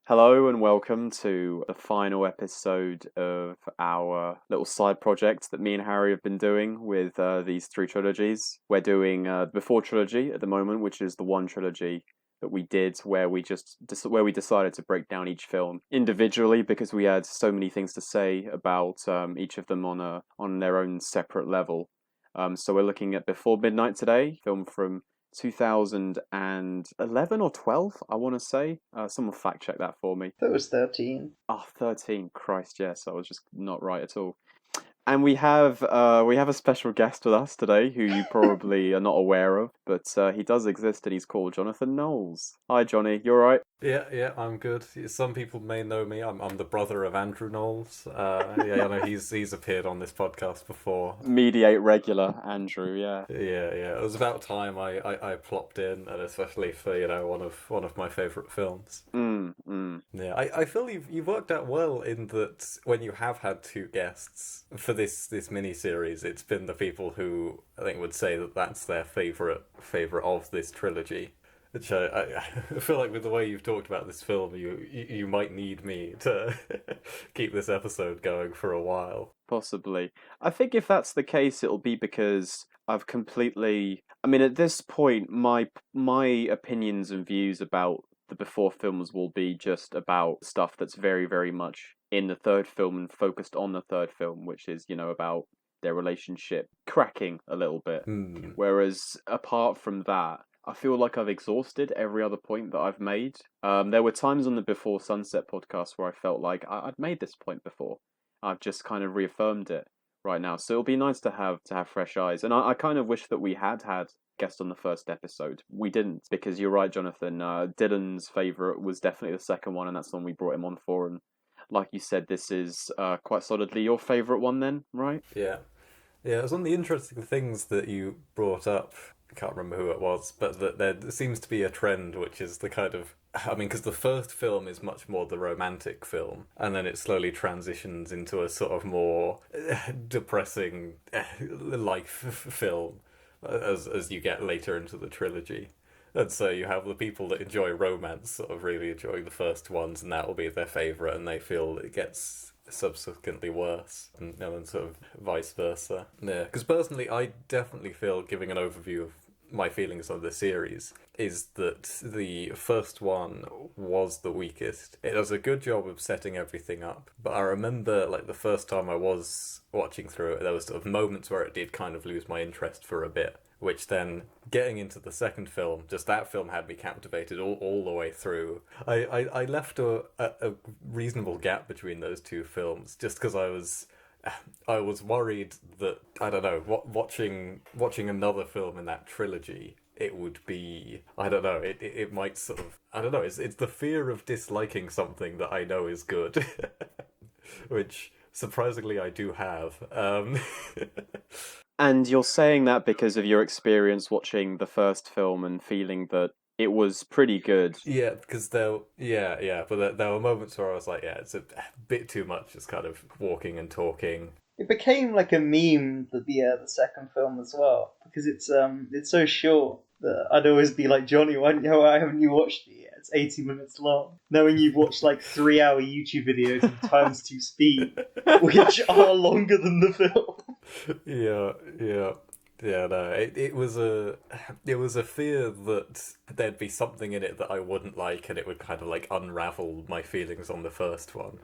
Hello and welcome to the final episode of our little side project that me and Harry have been doing with these three trilogies. We're doing the Before trilogy at the moment, which is the one trilogy that we did where we decided to break down each film individually because we had so many things to say about each of them on their own separate level. So we're looking at Before Midnight today, film from 2011 or 12, I want to say. Someone fact check that for me. That was 13. Oh, 13. Christ, yes, I was just not right at all. And we have a special guest with us today who you probably are not aware of, but he does exist and he's called Jonathan Knowles. Hi, Johnny. You all right? Yeah, I'm good. Some people may know me. I'm the brother of Andrew Knowles. I know he's appeared on this podcast before. Mediate regular, Andrew. Yeah. Yeah. It was about time I plopped in, and especially for one of my favourite films. Yeah, I feel you've worked out well in that when you have had two guests for this mini series, it's been the people who I think would say that that's their favourite of this trilogy. Which I feel like with the way you've talked about this film, you might need me to keep this episode going for a while. Possibly. I think if that's the case, it'll be because I've completely. I mean, at this point, my opinions and views about the before films will be just about stuff that's very, very much in the third film and focused on the third film, which is, about their relationship cracking a little bit. Whereas apart from that, I feel like I've exhausted every other point that I've made. There were times on the Before Sunset podcast where I felt like I'd made this point before. I've just kind of reaffirmed it right now. So it'll be nice to have fresh eyes. And I kind of wish that we had guest on the first episode. We didn't, because you're right, Jonathan. Dylan's favourite was definitely the second one, and that's the one we brought him on for. And like you said, this is quite solidly your favourite one then, right? Yeah. It was one of the interesting things that you brought up. I can't remember who it was, but that there seems to be a trend, which is the kind of... I mean, because the first film is much more the romantic film, and then it slowly transitions into a sort of more depressing life film as you get later into the trilogy. And so you have the people that enjoy romance sort of really enjoying the first ones, and that will be their favourite, and they feel it gets subsequently worse, and then sort of vice versa. Yeah, because personally, I definitely feel, giving an overview of my feelings on the series, is that the first one was the weakest. It does a good job of setting everything up, but I remember, like, the first time I was watching through it, there was sort of moments where it did kind of lose my interest for a bit, which then, getting into the second film, just that film had me captivated all the way through. I left a reasonable gap between those two films, just because I was worried that, I don't know, watching another film in that trilogy, it would be, I don't know, it might sort of, I don't know, it's the fear of disliking something that I know is good, which surprisingly I do have. And you're saying that because of your experience watching the first film and feeling that it was pretty good. Yeah, because but there were moments where I was like, yeah, it's a bit too much, just kind of walking and talking. It became like a meme, the second film as well, because it's so short that I'd always be like, Johnny, why haven't you watched it yet? It's 80 minutes long. Knowing you've watched like 3-hour YouTube videos of times 2 speed, which are longer than the film. Yeah. No, it was a fear that there'd be something in it that I wouldn't like, and it would kind of like unravel my feelings on the first one,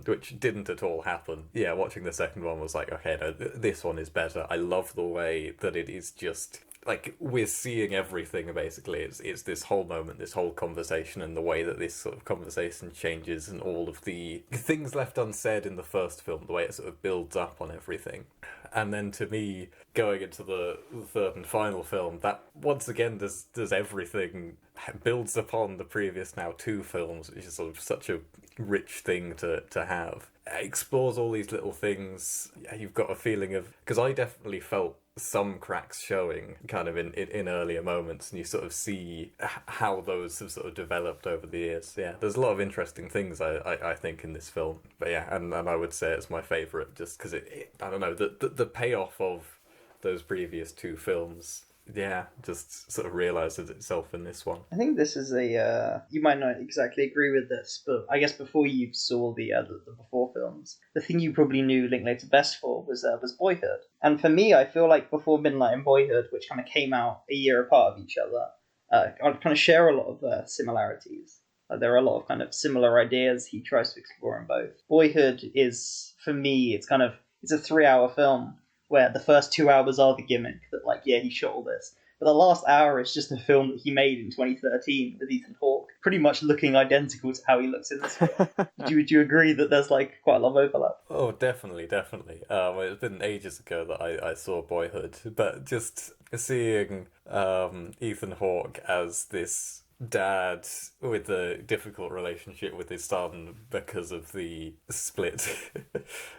which didn't at all happen. Yeah, watching the second one was like, okay, no, this one is better. I love the way that it is just... like, we're seeing everything, basically. It's this whole moment, this whole conversation, and the way that this sort of conversation changes, and all of the things left unsaid in the first film, the way it sort of builds up on everything. And then, to me, going into the third and final film, that, once again, does everything, builds upon the previous now 2 films, which is sort of such a rich thing to have. It explores all these little things. You've got a feeling of... because I definitely felt some cracks showing kind of in earlier moments, and you sort of see how those have sort of developed over the years. Yeah, there's a lot of interesting things I think in this film, but yeah, and I would say it's my favourite just because it I don't know, the payoff of those previous 2 films yeah, just sort of realizes itself in this one. I think this is you might not exactly agree with this, but I guess before you saw the before films, the thing you probably knew Linklater best for was Boyhood. And for me, I feel like Before Midnight and Boyhood, which kind of came out a year apart of each other, kind of share a lot of similarities. There are a lot of kind of similar ideas he tries to explore in both. Boyhood is, for me, it's a 3 hour film where the first 2 hours are the gimmick that, like, yeah, he shot all this, but the last hour is just a film that he made in 2013 with Ethan Hawke, pretty much looking identical to how he looks in this film. Would you agree that there's like quite a lot of overlap? Oh, definitely, definitely. It's been ages ago that I saw Boyhood, but just seeing Ethan Hawke as this dad with a difficult relationship with his son because of the split,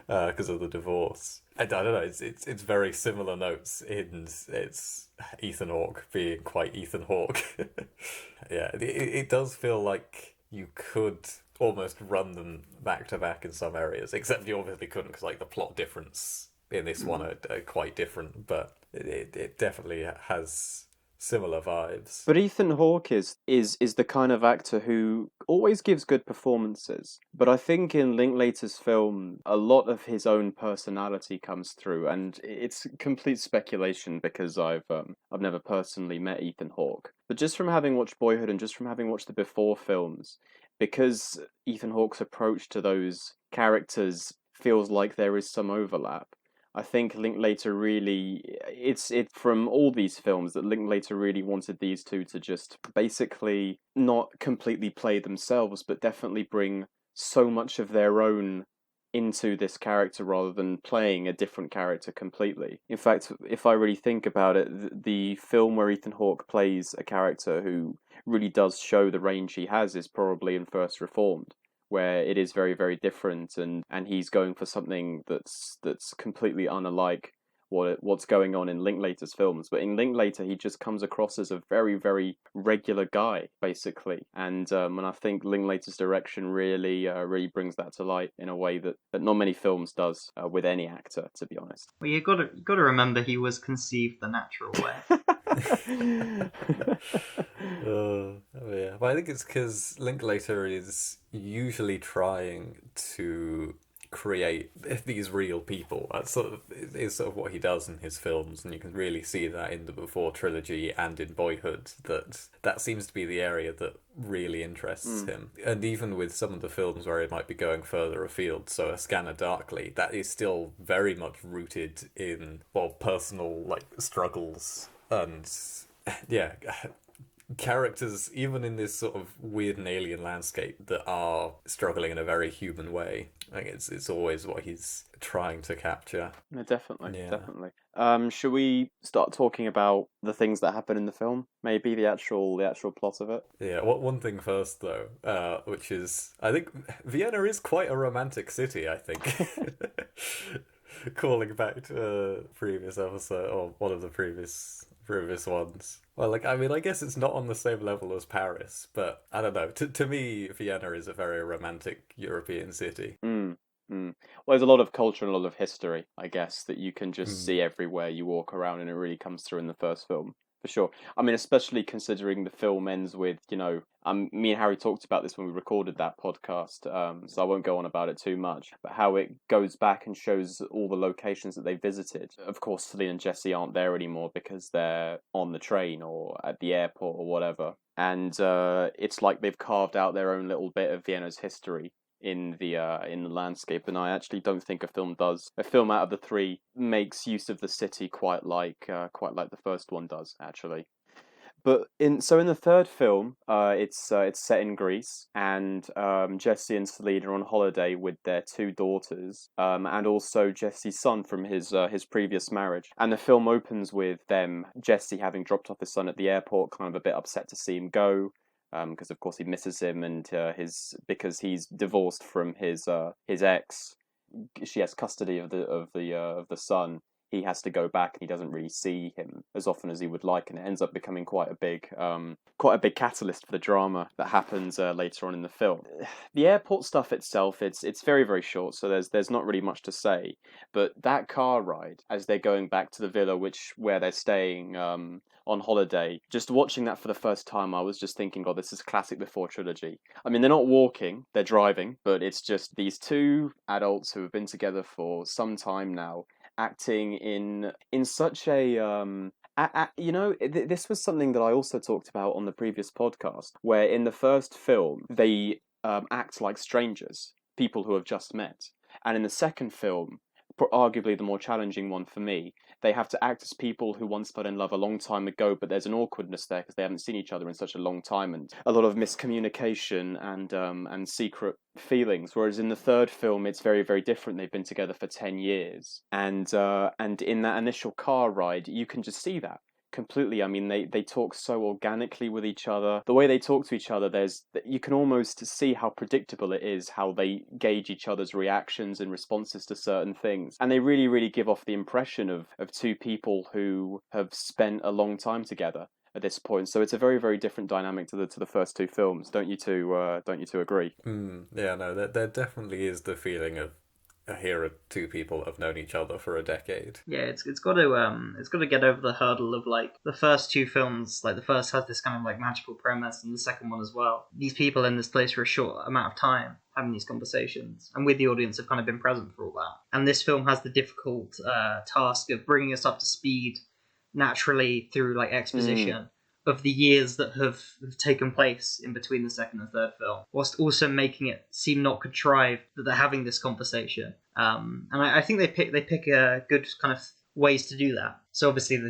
because of the divorce. I don't know. It's very similar notes in it's Ethan Hawke being quite Ethan Hawke. Yeah, it does feel like you could almost run them back to back in some areas, except you obviously couldn't because like the plot difference in this one are quite different, but it definitely has similar vibes. But Ethan Hawke is the kind of actor who always gives good performances. But I think in Linklater's film, a lot of his own personality comes through, and it's complete speculation because I've never personally met Ethan Hawke. But just from having watched Boyhood and just from having watched the before films, because Ethan Hawke's approach to those characters feels like there is some overlap. I think Linklater really it's it from all these films that Linklater really wanted these two to just basically not completely play themselves, but definitely bring so much of their own into this character rather than playing a different character completely. In fact, if I really think about it, the film where Ethan Hawke plays a character who really does show the range he has is probably in First Reformed, where it is very very different, and he's going for something that's completely unlike what's going on in Linklater's films. But in Linklater, he just comes across as a very very regular guy basically, and I think Linklater's direction really brings that to light in a way that not many films does with any actor, to be honest. Well, you got to remember he was conceived the natural way. Oh yeah, but I think it's because Linklater is usually trying to create these real people. That's sort of is sort of what he does in his films, and you can really see that in the Before trilogy and in Boyhood. That seems to be the area that really interests him. And even with some of the films where he might be going further afield, so A Scanner Darkly, that is still very much rooted in personal like struggles and yeah, characters even in this sort of weird and alien landscape that are struggling in a very human way. I think it's always what he's trying to capture. No, definitely, Yeah. definitely. Should we start talking about the things that happen in the film? Maybe the actual plot of it. Yeah, one thing first though, which is I think Vienna is quite a romantic city, I think. Calling back to a previous episode or one of the previous ones. Well, like I mean, I guess it's not on the same level as Paris, but I don't know. To me, Vienna is a very romantic European city. Mm, mm. Well, there's a lot of culture and a lot of history, I guess, that you can just Mm. see everywhere you walk around, and it really comes through in the first film, for sure. I mean, especially considering the film ends with, me and Harry talked about this when we recorded that podcast, so I won't go on about it too much, but how it goes back and shows all the locations that they visited. Of course, Celine and Jesse aren't there anymore because they're on the train or at the airport or whatever. And it's like they've carved out their own little bit of Vienna's history in the landscape, and I actually don't think a film out of the three makes use of the city quite like the first one does actually. But in the third film, it's set in Greece, and Jesse and Celine are on holiday with their two daughters, and also Jesse's son from his previous marriage. And the film opens with them, Jesse having dropped off his son at the airport, kind of a bit upset to see him go, because of course he misses him, and because he's divorced from his ex, she has custody of the son. He has to go back, and he doesn't really see him as often as he would like, and it ends up becoming quite a big catalyst for the drama that happens later on in the film. The airport stuff itself, it's very very short, so there's not really much to say. But that car ride as they're going back to the villa, where they're staying on holiday. Just watching that for the first time, I was just thinking, God, this is classic Before trilogy. I mean, they're not walking, they're driving, but it's just these two adults who have been together for some time now, acting in such this was something that I also talked about on the previous podcast, where in the first film they act like strangers, people who have just met, and in the second film, arguably the more challenging one for me, they have to act as people who once fell in love a long time ago, but there's an awkwardness there because they haven't seen each other in such a long time, and a lot of miscommunication and secret feelings. Whereas in the third film, it's very very different. They've been together for 10 years, and in that initial car ride, you can just see that completely. I mean, they talk so organically with each other. The way they talk to each other, you can almost see how predictable it is, how they gauge each other's reactions and responses to certain things. And they really, really give off the impression of two people who have spent a long time together at this point. So it's a very, very different dynamic to the first two films. Don't you two agree? Yeah, no, there definitely is the feeling of here are two people that have known each other for a decade. Yeah, it's got to get over the hurdle of like the first two films. Like the first has this kind of like magical premise, and the second one as well. These people in this place for a short amount of time having these conversations, and with the audience have kind of been present for all that. And this film has the difficult task of bringing us up to speed naturally through like exposition of the years that have taken place in between the second and third film, whilst also making it seem not contrived that they're having this conversation. And I think they pick a good kind of ways to do that. So obviously,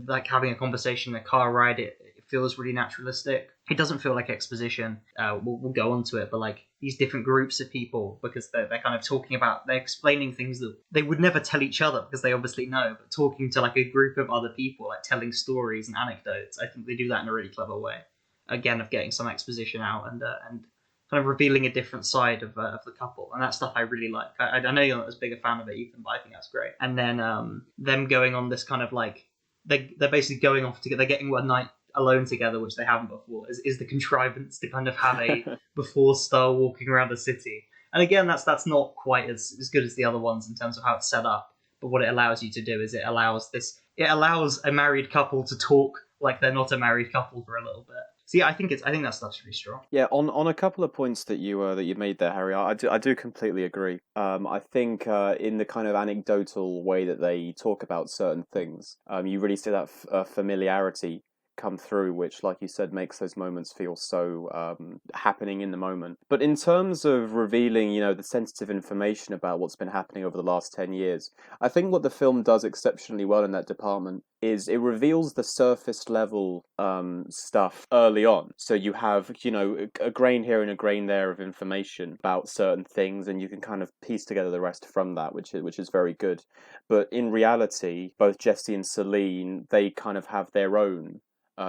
like having a conversation, a car ride, it feels really naturalistic. It doesn't feel like exposition. We'll go on to it, but like these different groups of people, because they're kind of talking about, they're explaining things that they would never tell each other because they obviously know, but talking to like a group of other people, like telling stories and anecdotes. I think they do that in a really clever way. Again, of getting some exposition out and kind of revealing a different side of the couple, and that stuff I really like. I know you're not as big a fan of it, Ethan, but I think that's great. And then them going on this kind of like they're basically going off together, they're getting one night alone together, which they haven't before, is the contrivance to kind of have a before style walking around the city. And again, that's not quite as good as the other ones in terms of how it's set up. But what it allows you to do is it allows a married couple to talk like they're not a married couple for a little bit. See, I think that stuff's really strong. Yeah, on a couple of points that you made there, Harry, I do completely agree. I think in the kind of anecdotal way that they talk about certain things, you really see that familiarity come through, which, like you said, makes those moments feel so happening in the moment. But in terms of revealing, the sensitive information about what's been happening over the last 10 years, I think what the film does exceptionally well in that department is it reveals the surface level stuff early on. So you have, a grain here and a grain there of information about certain things, and you can kind of piece together the rest from that, which is very good. But in reality, both Jesse and Celine, they kind of have their own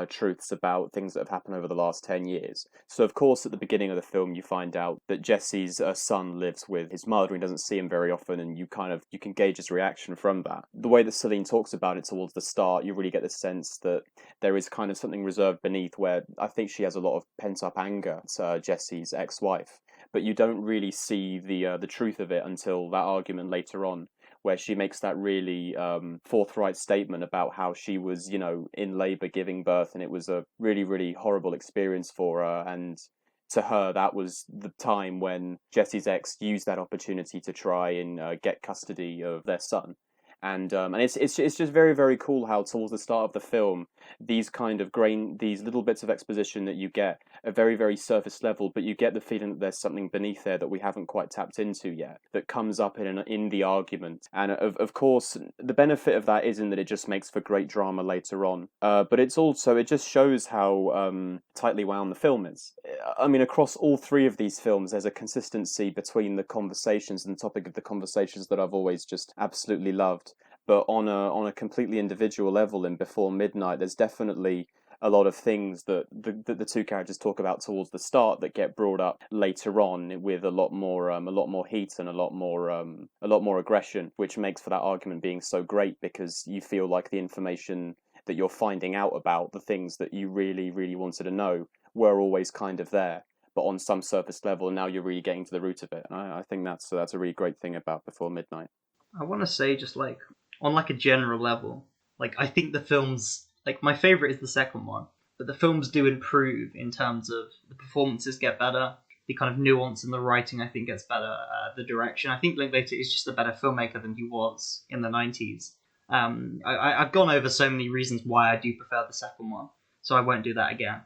truths about things that have happened over the last 10 years. So, of course, at the beginning of the film, you find out that Jesse's son lives with his mother and doesn't see him very often, and you can gauge his reaction from that. The way that Celine talks about it towards the start, you really get the sense that there is kind of something reserved beneath, where I think she has a lot of pent-up anger to Jesse's ex-wife, but you don't really see the truth of it until that argument later on, where she makes that really forthright statement about how she was, in labour giving birth, and it was a really, really horrible experience for her. And to her, that was the time when Jesse's ex used that opportunity to try and get custody of their son. And it's just very, very cool how towards the start of the film, these little bits of exposition that you get are very, very surface level, but you get the feeling that there's something beneath there that we haven't quite tapped into yet, that comes up in the argument. And of course, the benefit of that isn't that it just makes for great drama later on, but it just shows how tightly wound the film is. I mean, across all three of these films, there's a consistency between the conversations and the topic of the conversations that I've always just absolutely loved. But on a completely individual level in Before Midnight, there's definitely a lot of things that the two characters talk about towards the start that get brought up later on with a lot more heat and a lot more aggression, which makes for that argument being so great, because you feel like the information that you're finding out about the things that you really, really wanted to know were always kind of there, but on some surface level, and now you're really getting to the root of it. And I think that's a really great thing about Before Midnight. I want to say, just like on like a general level, like I think the film's Like, my favorite is the second one, but the films do improve in terms of the performances get better, the kind of nuance in the writing I think gets better, the direction. I think Linklater is just a better filmmaker than he was in the 90s. I've gone over so many reasons why I do prefer the second one, so I won't do that again.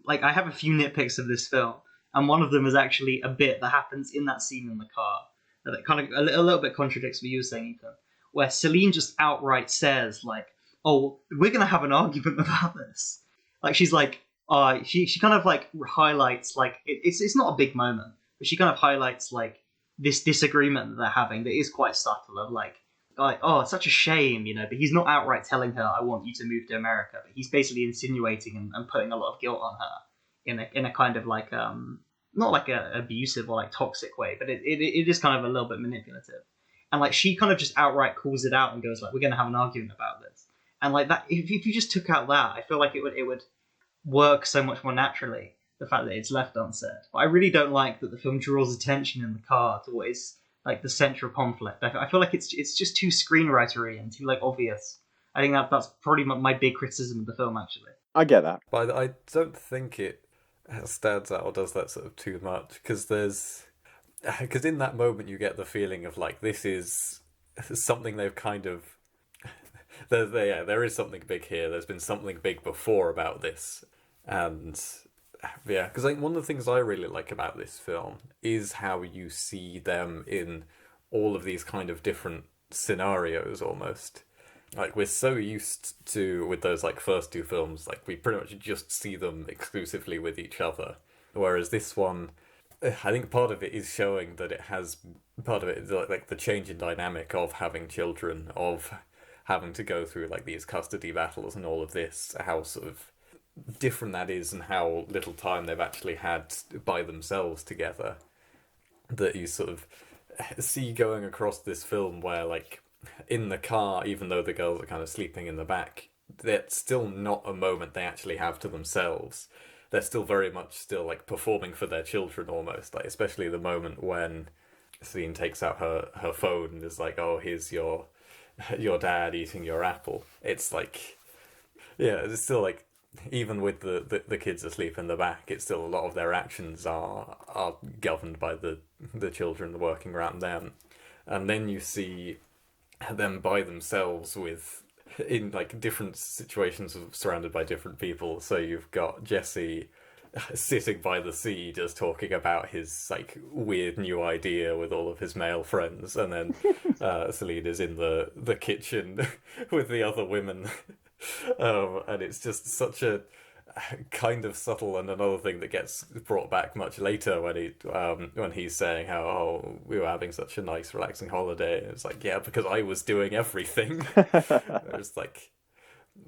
Like, I have a few nitpicks of this film, and one of them is actually a bit that happens in that scene in the car that kind of a little bit contradicts what you were saying, Ethan, where Celine just outright says, like, "Oh, we're gonna have an argument about this." Like, she's like, she kind of like highlights, like, it's not a big moment, but she kind of highlights like this disagreement that they're having that is quite subtle of like, oh, it's such a shame, but he's not outright telling her, "I want you to move to America," but he's basically insinuating and putting a lot of guilt on her in a kind of like not like a abusive or like toxic way, but it is kind of a little bit manipulative. And like, she kind of just outright calls it out and goes like, "We're gonna have an argument about this." And like that, if you just took out that, I feel like it would work so much more naturally. The fact that it's left unsaid, but I really don't like that the film draws attention in the car to what is like the central conflict. I feel like it's just too screenwritery and too like obvious. I think that's probably my big criticism of the film, actually. I get that. But I don't think it stands out or does that sort of too much, because in that moment you get the feeling of like, this is something they've kind of there is something big here. There's been something big before about this, and yeah, because like, one of the things I really like about this film is how you see them in all of these kind of different scenarios almost. Like, we're so used to, with those like first two films, like we pretty much just see them exclusively with each other. Whereas this one, I think part of it is showing that it has, part of it is like the change in dynamic of having children, of having to go through like these custody battles and all of this, how sort of different that is and how little time they've actually had by themselves together. That you sort of see going across this film where, like, in the car, even though the girls are kind of sleeping in the back, that's still not a moment they actually have to themselves. They're still very much still like performing for their children almost, like especially the moment when Celine takes out her phone and is like, "Oh, here's your dad eating your apple." It's like, yeah, it's still like, even with the kids asleep in the back, it's still a lot of their actions are governed by the children working around them. And then you see them by themselves in like different situations surrounded by different people. So you've got Jesse sitting by the sea just talking about his like weird new idea with all of his male friends, and then Celine is in the kitchen with the other women. And it's just such a kind of subtle, and another thing that gets brought back much later when he's saying how, "Oh, we were having such a nice relaxing holiday." And it's like, yeah, because I was doing everything. There's like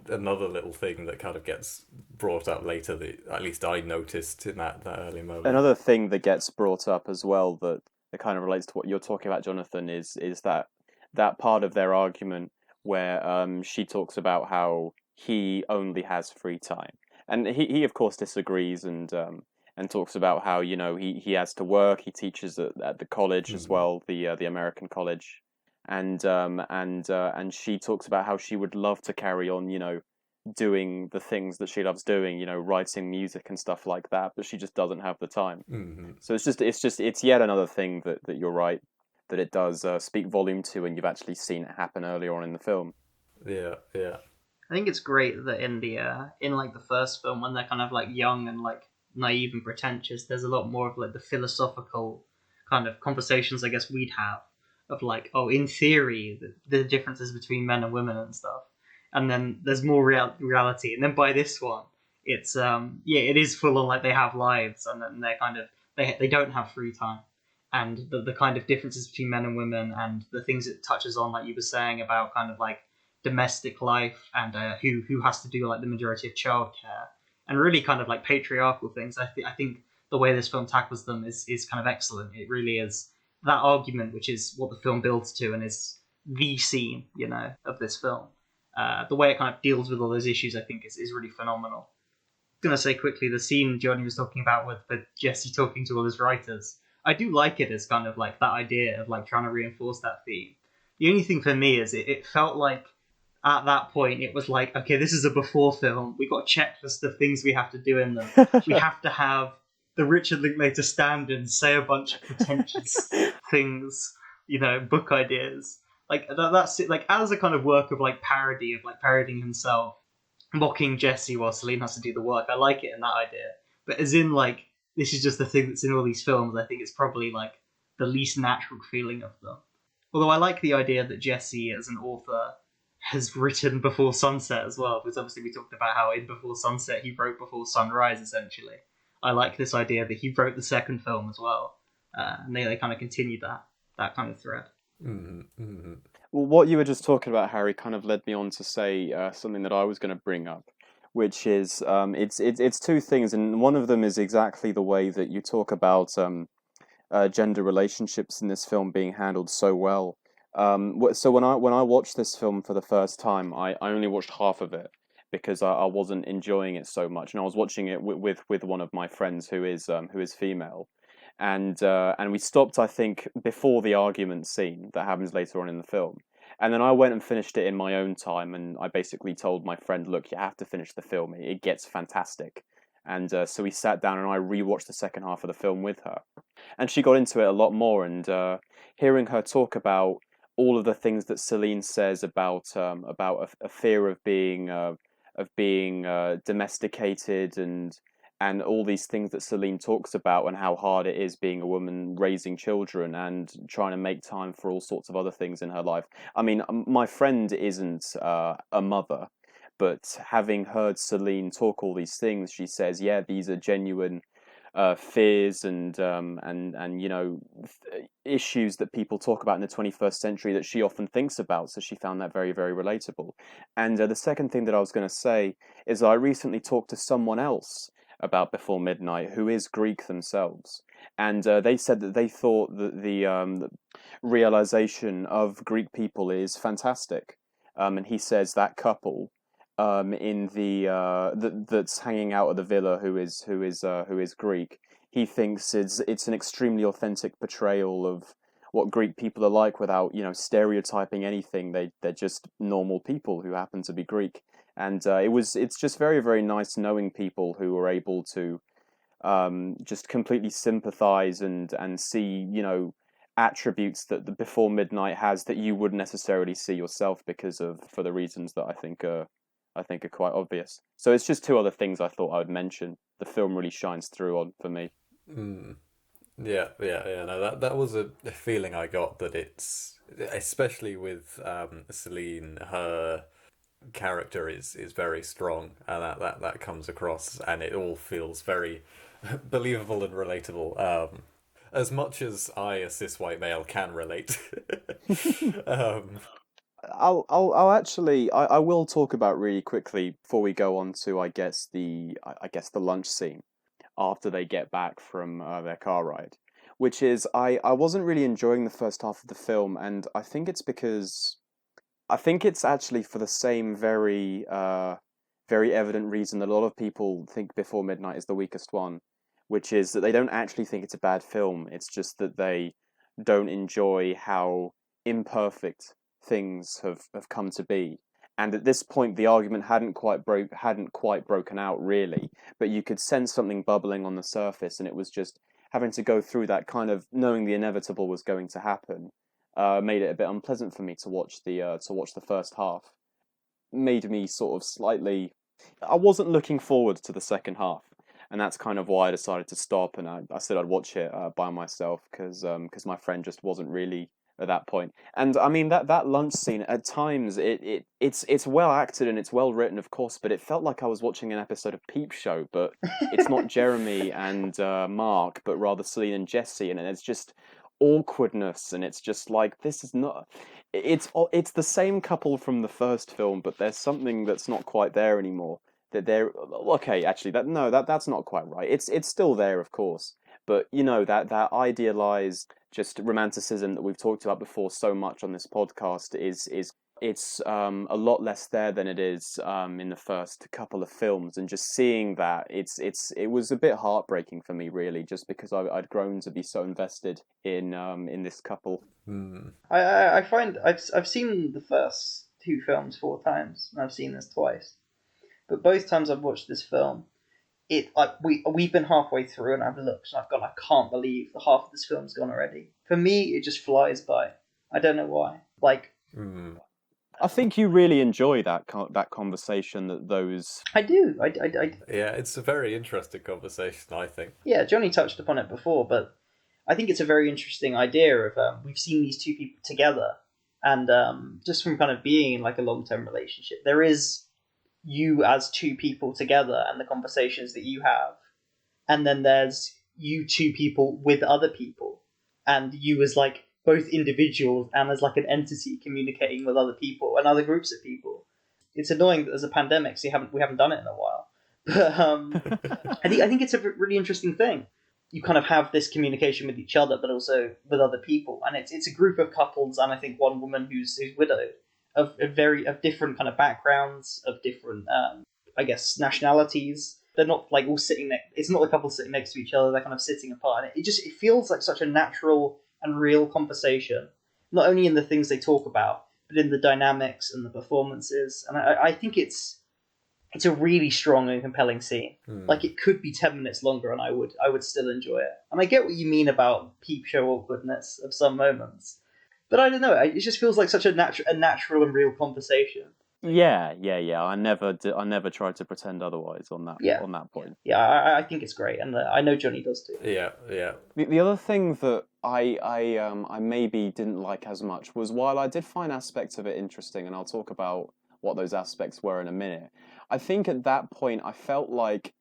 another little thing that kind of gets brought up later that at least I noticed in that early moment. Another thing that gets brought up as well that kind of relates to what you're talking about, Jonathan, is that part of their argument where she talks about how he only has free time, and he of course disagrees and talks about how he has to work. He teaches at the college as well, the American college, and she talks about how she would love to carry on, doing the things that she loves doing, writing music and stuff like that, but she just doesn't have the time. Mm-hmm. So it's yet another thing that you're right, that it does speak volume to, and you've actually seen it happen earlier on in the film. Yeah. I think it's great that in like the first film, when they're kind of like young and like naive and pretentious, there's a lot more of like the philosophical kind of conversations I guess we'd have of like, oh, in theory, the differences between men and women and stuff. And then there's more reality. And then by this one, it's it is full on, like they have lives, and then they're kind of they don't have free time. And the kind of differences between men and women, and the things it touches on, like you were saying about kind of like domestic life, and who has to do like the majority of childcare, and really kind of like patriarchal things. I think the way this film tackles them is kind of excellent. It really is that argument, which is what the film builds to, and is the scene, of this film. The way it kind of deals with all those issues, I think, is really phenomenal. I'm gonna say quickly, the scene Johnny was talking about with Jesse talking to all his writers, I do like it as kind of like that idea of like trying to reinforce that theme. The only thing for me is it felt like at that point it was like, okay, this is a before film. We've got a checklist of things we have to do in them. We have to have the Richard Linklater stand and say a bunch of pretentious things, book ideas. Like that's it. Like as a kind of work of like parody of like parodying himself, mocking Jesse while Celine has to do the work. I like it in that idea. But as in like this is just the thing that's in all these films, I think it's probably like the least natural feeling of them. Although I like the idea that Jesse as an author has written Before Sunset as well, because obviously we talked about how in Before Sunset he wrote Before Sunrise essentially. I like this idea that he wrote the second film as well, and they kind of continued that kind of thread. Mm-hmm. Well, what you were just talking about, Harry, kind of led me on to say something that I was going to bring up, which is it's two things, and one of them is exactly the way that you talk about gender relationships in this film being handled so well. So when I watched this film for the first time, I only watched half of it because I wasn't enjoying it so much, and I was watching it with one of my friends who is female, and we stopped, I think, before the argument scene that happens later on in the film. And then I went and finished it in my own time, and I basically told my friend, "Look, you have to finish the film. It gets fantastic." And so we sat down, and I rewatched the second half of the film with her, and she got into it a lot more. And hearing her talk about all of the things that Celine says about a fear of being domesticated and all these things that Celine talks about and how hard it is being a woman raising children and trying to make time for all sorts of other things in her life. I mean, my friend isn't a mother, but having heard Celine talk all these things, she says, yeah, these are genuine fears and issues that people talk about in the 21st century that she often thinks about. So she found that very, very relatable. And the second thing that I was going to say is I recently talked to someone else about Before Midnight who is Greek themselves, and they said that they thought that the realization of Greek people is fantastic. And he says that couple in the that's hanging out at the villa who is Greek. He thinks it's an extremely authentic portrayal of what Greek people are like without stereotyping anything. They're just normal people who happen to be Greek, and it's just very, very nice knowing people who are able to just completely sympathize and see attributes that the Before Midnight has that you wouldn't necessarily see yourself for the reasons that I think are quite obvious. So it's just two other things I thought I would mention. The film really shines through on for me. Mm. Yeah, yeah, yeah. No, that was a feeling I got that it's especially with Celine, her character is very strong, and that comes across, and it all feels very believable and relatable. As much as I, a cis white male, can relate. um, I'll actually I will talk about really quickly before we go on to I guess the lunch scene after they get back from their car ride, which is I wasn't really enjoying the first half of the film, and I think it's actually for the same very evident reason that a lot of people think Before Midnight is the weakest one, which is that they don't actually think it's a bad film. It's just that they don't enjoy how imperfect things have come to be. And at this point, the argument hadn't quite broken out really, but you could sense something bubbling on the surface, and it was just having to go through that kind of knowing the inevitable was going to happen. Made it a bit unpleasant for me to watch the first half. Made me sort of slightly. I wasn't looking forward to the second half, and that's kind of why I decided to stop. And I said I'd watch it by myself because my friend just wasn't really at that point. And I mean that lunch scene at times it's well acted and it's well written, of course, but it felt like I was watching an episode of Peep Show, but it's not Jeremy and Mark, but rather Celine and Jesse, and it's just awkwardness, and it's just like this is not. It's the same couple from the first film, but there's something that's not quite there anymore. That they're okay. Actually, that's not quite right. It's still there, of course, but that idealized just romanticism that we've talked about before so much on this podcast is it's a lot less there than it is in the first couple of films, and just seeing that it was a bit heartbreaking for me, really, just because I'd grown to be so invested in this couple. mm, I find I've seen the first two films 4 times, and I've seen this twice. But both times I've watched this film, we've been halfway through, and I've looked and I've gone, I can't believe the half of this film's gone already. For me, it just flies by. I don't know why. Like, I think you really enjoy that conversation that those. I do. Yeah, it's a very interesting conversation, I think. Yeah, Johnny touched upon it before, but I think it's a very interesting idea of we've seen these two people together, and just from kind of being in like a long-term relationship, there is you as two people together and the conversations that you have, and then there's you two people with other people, and you as like both individuals and as like an entity communicating with other people and other groups of people. It's annoying that there's a pandemic, so we haven't done it in a while. But I think it's a really interesting thing. You kind of have this communication with each other, but also with other people, and it's a group of couples, and I think one woman who's widowed, of different kind of backgrounds, of different I guess nationalities. They're not like all sitting next. It's not the couple sitting next to each other. They're kind of sitting apart, and it feels like such a natural and real conversation, not only in the things they talk about, but in the dynamics and the performances. And I think it's a really strong and compelling scene. Like, it could be 10 minutes longer, and I would still enjoy it. And I get what you mean about peep show awkwardness of some moments, but I don't know. It just feels like such a natural and real conversation. Yeah. I never tried to pretend otherwise on that point. Yeah, I think it's great, and I know Johnny does too. Yeah. The other thing that I maybe didn't like as much was, while I did find aspects of it interesting, and I'll talk about what those aspects were in a minute, I think at that point I felt like,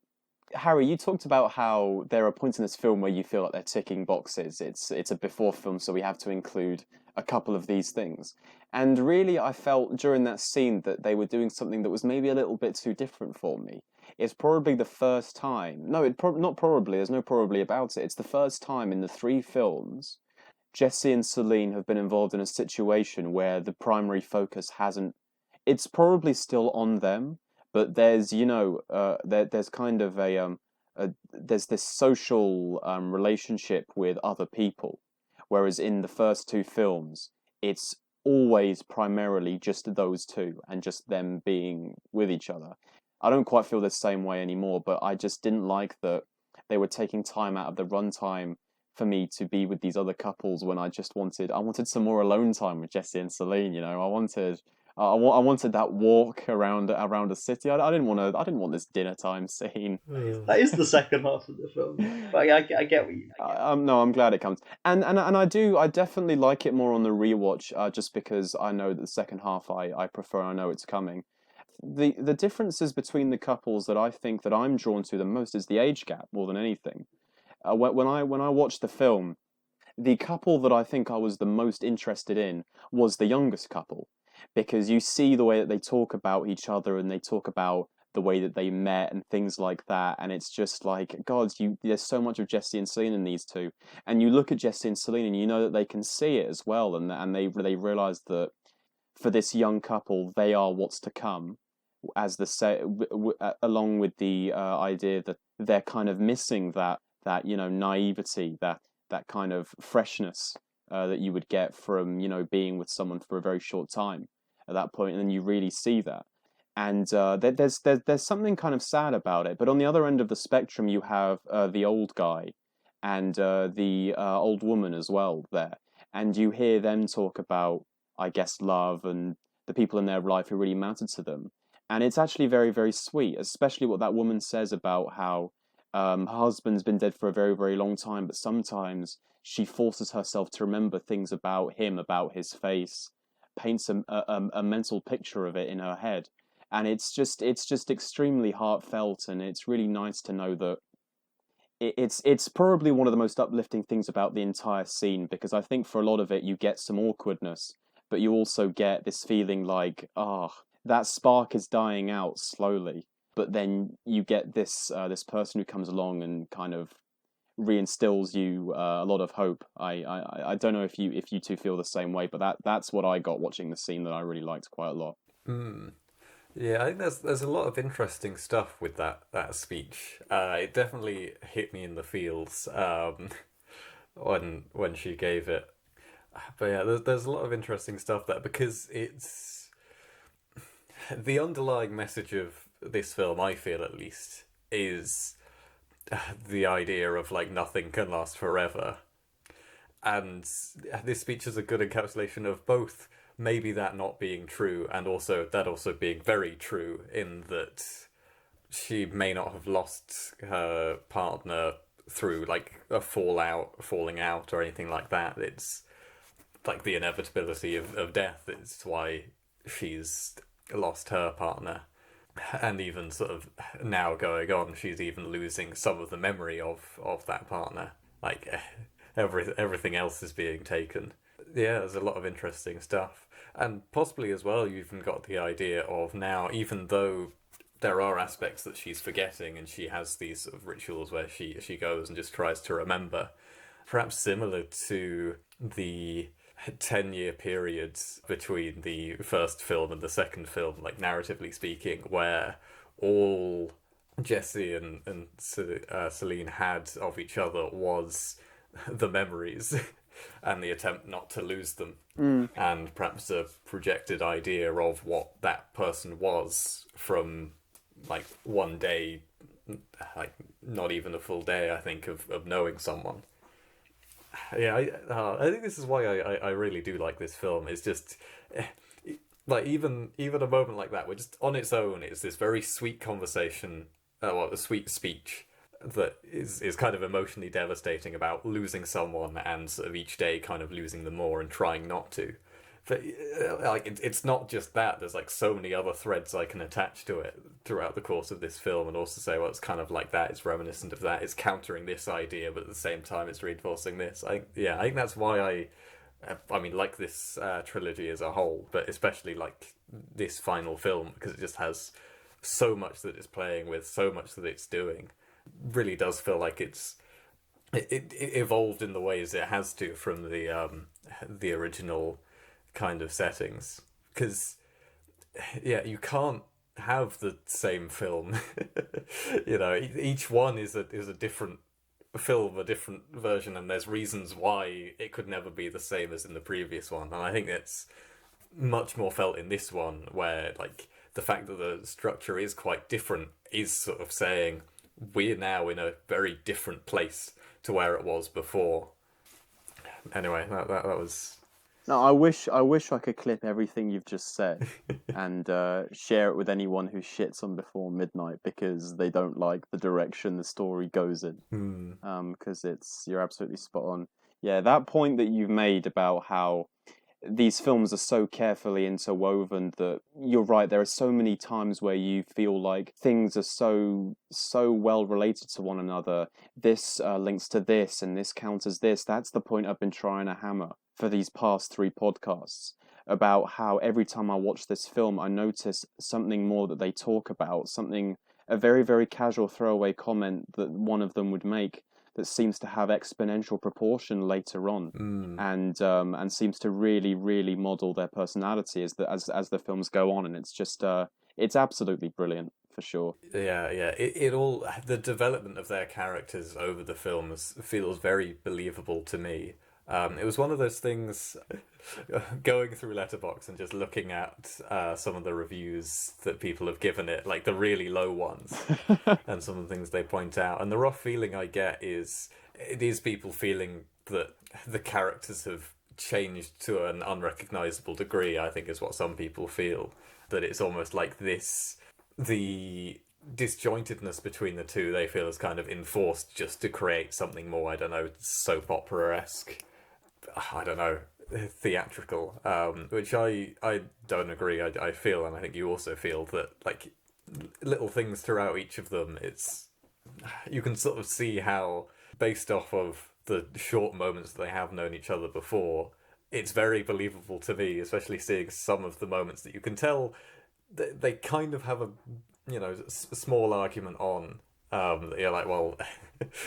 Harry, you talked about how there are points in this film where you feel like they're ticking boxes. It's a before film, so we have to include a couple of these things. And really, I felt during that scene that they were doing something that was maybe a little bit too different for me. It's probably the first time. No, not probably. There's no probably about it. It's the first time in the three films Jesse and Celine have been involved in a situation where the primary focus hasn't. It's probably still on them, but there's there's kind of there's this social relationship with other people, whereas in the first two films it's always primarily just those two and just them being with each other. I don't quite feel the same way anymore, but I just didn't like that they were taking time out of the runtime for me to be with these other couples when I wanted some more alone time with Jesse and Celine. I wanted that walk around a city. I didn't want this dinner time scene. That is the second half of the film. But I get what you mean. No, I'm glad it comes, and I definitely like it more on the rewatch, just because I know that the second half I prefer. I know it's coming. The differences between the couples that I think that I'm drawn to the most is the age gap more than anything. When I watched the film, the couple that I think I was the most interested in was the youngest couple, because you see the way that they talk about each other and they talk about the way that they met and things like that, and it's just like, God, there's so much of Jesse and Celine in these two, and you look at Jesse and Celine and you know that they can see it as well, and they realize that for this young couple they are what's to come, as along with the idea that they're kind of missing that naivety, that kind of freshness that you would get from being with someone for a very short time at that point, and then you really see that. And there's something kind of sad about it. But on the other end of the spectrum, you have the old guy and the old woman as well there, and you hear them talk about, I guess, love and the people in their life who really mattered to them. And it's actually very, very sweet, especially what that woman says about how her husband's been dead for a very, very long time, but sometimes she forces herself to remember things about him, about his face, paints a mental picture of it in her head. And it's just extremely heartfelt, and it's really nice to know that it's probably one of the most uplifting things about the entire scene, because I think for a lot of it you get some awkwardness, but you also get this feeling like, that spark is dying out slowly. But then you get this person who comes along and kind of reinstills you a lot of hope. I don't know if you two feel the same way, but that's what I got watching the scene that I really liked quite a lot. Yeah, I think there's a lot of interesting stuff with that speech. It definitely hit me in the feels when she gave it. But yeah, there's a lot of interesting stuff there, because it's the underlying message of this film, I feel at least, is the idea of like nothing can last forever. And this speech is a good encapsulation of both maybe that not being true and also that also being very true, in that she may not have lost her partner through like a falling out or anything like that. It's like the inevitability of death. It's why she's lost her partner. And even sort of now going on, she's even losing some of the memory of that partner. Like everything else is being taken. Yeah, there's a lot of interesting stuff. And possibly as well, you even got the idea of now, even though there are aspects that she's forgetting and she has these sort of rituals where she goes and just tries to remember, perhaps similar to the 10-year periods between the first film and the second film, like narratively speaking, where all Jesse and Celine had of each other was the memories and the attempt not to lose them, and perhaps a projected idea of what that person was from like one day, like not even a full day, I think, of knowing someone. Yeah, I think this is why I really do like this film. It's just like even a moment like that, where just on its own, it's this very sweet conversation, well, a sweet speech that is kind of emotionally devastating about losing someone and sort of each day kind of losing them more and trying not to. But like it's not just that. There's like so many other threads I can attach to it throughout the course of this film, and also say, well, it's kind of like that. It's reminiscent of that. It's countering this idea, but at the same time, it's reinforcing this. I think that's why I mean, like this trilogy as a whole, but especially like this final film, because it just has so much that it's playing with, so much that it's doing. Really does feel like it evolved in the ways it has to from the original kind of settings, because yeah, you can't have the same film. Each one is a different film, a different version, and there's reasons why it could never be the same as in the previous one. And I think it's much more felt in this one, where like the fact that the structure is quite different is sort of saying we're now in a very different place to where it was before. Anyway, that was. No, I wish I could clip everything you've just said and share it with anyone who shits on Before Midnight because they don't like the direction the story goes in. Because you're absolutely spot on. Yeah, that point that you've made about how these films are so carefully interwoven that you're right. There are so many times where you feel like things are so well related to one another. This links to this, and this counters this. That's the point I've been trying to hammer for these past 3 podcasts, about how every time I watch this film, I notice something more that they talk about, a very, very casual throwaway comment that one of them would make that seems to have exponential proportion later on, and seems to really, really model their personality as the films go on, and it's just it's absolutely brilliant for sure. Yeah. It all, the development of their characters over the films feels very believable to me. It was one of those things, going through Letterboxd and just looking at some of the reviews that people have given it, like the really low ones, and some of the things they point out. And the rough feeling I get is it is people feeling that the characters have changed to an unrecognizable degree, I think is what some people feel. That it's almost like the disjointedness between the two they feel is kind of enforced just to create something more, I don't know, soap opera-esque. I don't know, theatrical, which I don't agree. I feel, and I think you also feel, that like little things throughout each of them, you can sort of see how, based off of the short moments that they have known each other before, it's very believable to me, especially seeing some of the moments that you can tell they kind of have a small argument on. You're like, well,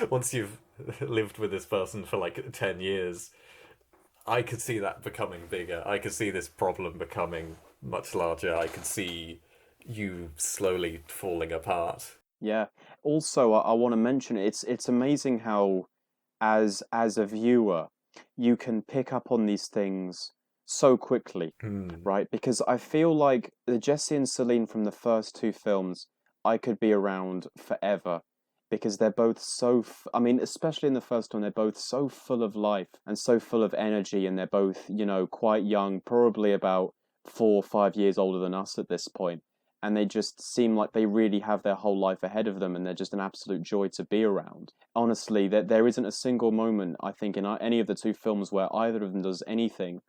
once you've lived with this person for like 10 years, I could see that becoming bigger. I could see this problem becoming much larger. I could see you slowly falling apart. Yeah. Also, I want to mention it's amazing how, as a viewer, you can pick up on these things so quickly, Hmm. right? Because I feel like the Jesse and Celine from the first two films, I could be around forever because they're both so, I mean, especially in the first one, they're both so full of life and so full of energy, and they're both, quite young, probably about 4 or 5 years older than us at this point. And they just seem like they really have their whole life ahead of them, and they're just an absolute joy to be around. Honestly, there isn't a single moment, I think, in any of the two films where either of them does anything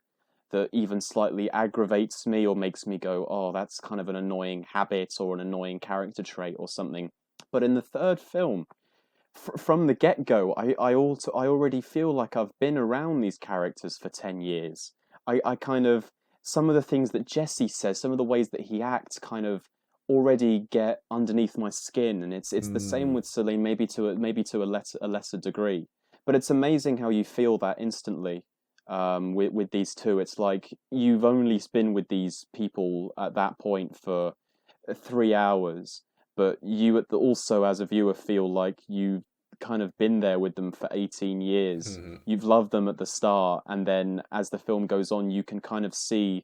that even slightly aggravates me or makes me go, oh, that's kind of an annoying habit or an annoying character trait or something. But in the third film, from the get go, I already feel like I've been around these characters for 10 years. I kind of, some of the things that Jesse says, some of the ways that he acts kind of already get underneath my skin. And it's the same Hmm. with Celine, maybe to a lesser degree. But it's amazing how you feel that instantly with these two. It's like you've only been with these people at that point for 3 hours, but also as a viewer feel like you've kind of been there with them for 18 years. Hmm. You've loved them at the start, and then as the film goes on, you can kind of see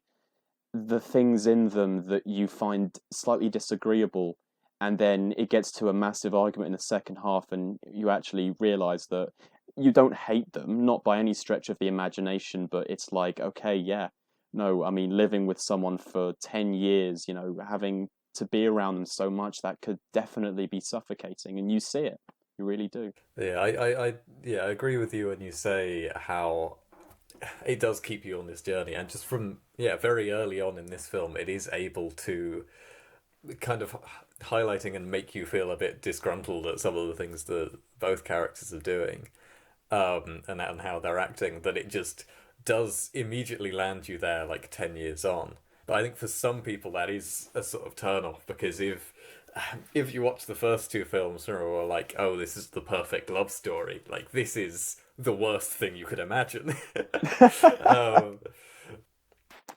the things in them that you find slightly disagreeable. And then it gets to a massive argument in the second half, and you actually realize that you don't hate them, not by any stretch of the imagination, but it's like, okay, yeah, no, I mean, living with someone for 10 years, having to be around them so much, that could definitely be suffocating. And you see it. You really do. Yeah, yeah, I agree with you when you say how it does keep you on this journey, and just from very early on in this film, it is able to kind of highlighting and make you feel a bit disgruntled at some of the things that both characters are doing, and how they're acting. That it just does immediately land you there, like 10 years on. But I think for some people that is a sort of turn off, because if you watch the first two films and are like, oh, this is the perfect love story, like this is the worst thing you could imagine. um,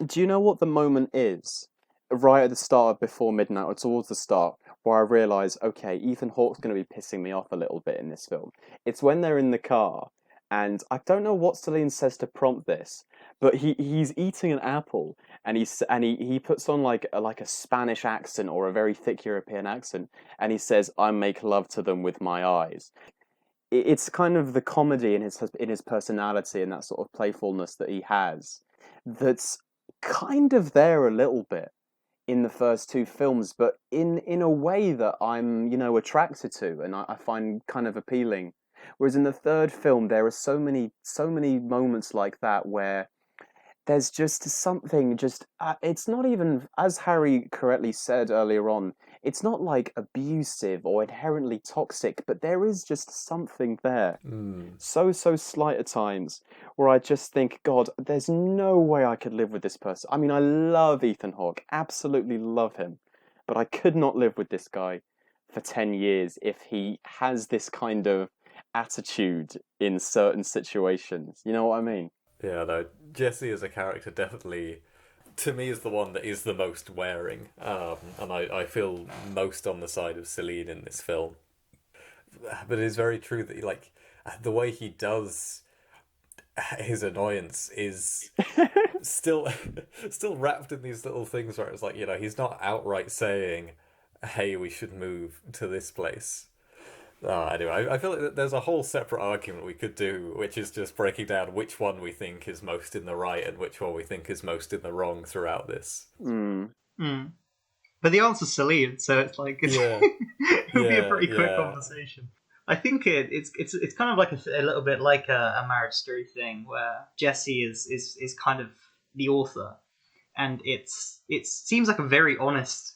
Do you know what the moment is? Right at the start of Before Midnight, or towards the start, where I realise, okay, Ethan Hawke's going to be pissing me off a little bit in this film. It's when they're in the car, and I don't know what Celine says to prompt this, but he's eating an apple, and he puts on like a Spanish accent or a very thick European accent, and he says, "I make love to them with my eyes." It's kind of the comedy in his personality and that sort of playfulness that he has that's kind of there a little bit in the first two films, but in a way that I'm attracted to and I find kind of appealing. Whereas in the third film, there are so many moments like that where there's just something just it's not even, as Harry correctly said earlier on, it's not like abusive or inherently toxic, but there is just something there mm, so slight at times where I just think, God, there's no way I could live with this person. I mean, I love Ethan Hawke, absolutely love him, but I could not live with this guy for 10 years if he has this kind of attitude in certain situations. You know what I mean? yeah, no, Jesse as a character definitely, to me, is the one that is the most wearing, and I feel most on the side of Celine in this film. But it is very true that the way he does his annoyance is still still wrapped in these little things where it's like, he's not outright saying, hey, we should move to this place. Anyway, I feel like there's a whole separate argument we could do, which is just breaking down which one we think is most in the right and which one we think is most in the wrong throughout this. Mm. Mm. But the answer's Celine, so it's like Yeah, it'll be a yeah, pretty quick yeah. conversation. I think it's kind of like a little bit like a Marriage Story thing where Jesse is kind of the author, and it seems like a very honest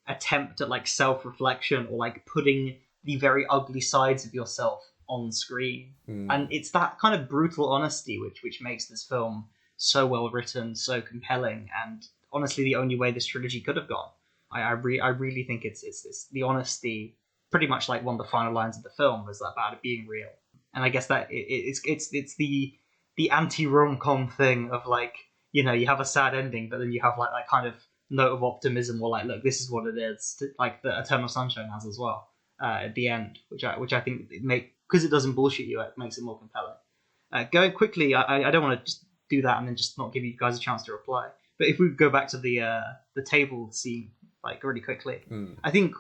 attempt at like self reflection or like putting the very ugly sides of yourself on screen, and Mm, it's that kind of brutal honesty which makes this film so well written, so compelling, and honestly the only way this trilogy could have gone. I really think it's the honesty, pretty much like one of the final lines of the film is about it being real, and I guess that it's the anti rom com thing of like, you have a sad ending, but then you have like that kind of note of optimism, or like, look, this is what it is, like the Eternal Sunshine has as well at the end, which I think because it doesn't bullshit you, it makes it more compelling. Going quickly, I don't want to just do that and then just not give you guys a chance to reply. But if we go back to the table scene, like really quickly, I think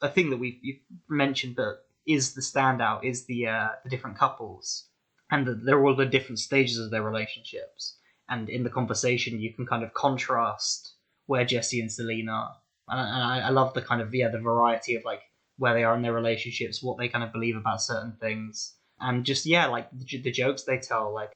a thing that you've mentioned that is the standout is the different couples, and they're all at different stages of their relationships. And in the conversation, you can kind of contrast where Jesse and Celine are, and I love the kind of the variety of like where they are in their relationships, what they kind of believe about certain things, and just like the jokes they tell, like